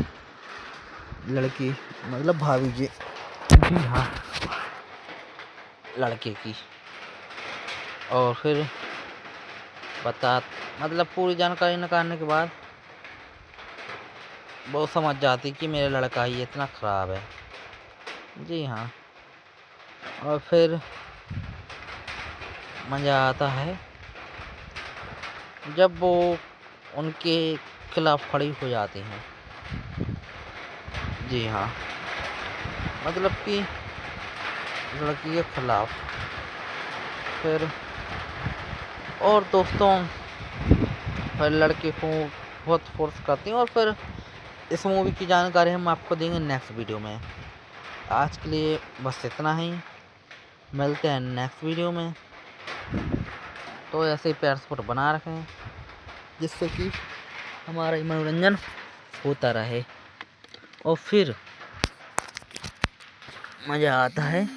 लड़की, मतलब भाभी जी। जी हाँ, लड़के की, और फिर मतलब पूरी जानकारी निकालने के बाद वो समझ जाती कि मेरा लड़का ही इतना ख़राब है। जी हाँ, और फिर मज़ा आता है जब वो उनके खिलाफ खड़ी हो जाती हैं। जी हाँ, मतलब कि लड़की के खिलाफ। फिर और दोस्तों फिर लड़के को बहुत फोर्स करती हैं, और फिर इस मूवी की जानकारी हम आपको देंगे नेक्स्ट वीडियो में। आज के लिए बस इतना ही, मिलते हैं नेक्स्ट वीडियो में। तो ऐसे ही प्यार सपोर्ट बना रखें, जिससे कि हमारा मनोरंजन होता रहे, और फिर मज़ा आता है।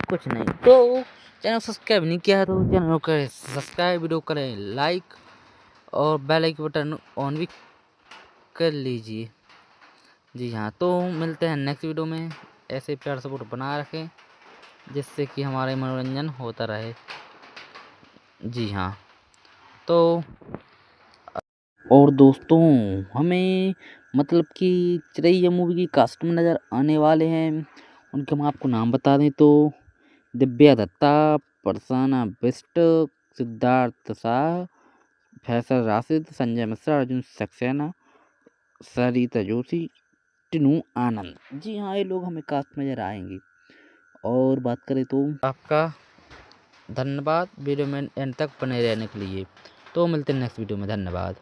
कुछ नहीं तो चैनल सब्सक्राइब नहीं किया है तो चैनल को करें सब्सक्राइब, वीडियो करें लाइक, और बेल आइकन बटन ऑन भी कर लीजिए। जी हाँ, तो मिलते हैं नेक्स्ट वीडियो में। ऐसे प्यार सपोर्ट बना रखें जिससे कि हमारे मनोरंजन होता रहे। जी हाँ, तो और दोस्तों हमें मतलब कि चिरैया मूवी की कास्ट में नज़र आने वाले हैं। उनके हम आपको नाम बता दें तो दिव्या दत्ता, फरसाना बिष्ट, सिद्धार्थ शाह, फैसल राशिद, संजय मिश्रा, अर्जुन सक्सेना, सरिता जोशी, टिनू आनंद। जी हाँ, ये लोग हमें कास्ट में नजर आएंगे। और बात करें तो आपका धन्यवाद वीडियो में एंड तक बने रहने के लिए। तो मिलते हैं नेक्स्ट वीडियो में। धन्यवाद।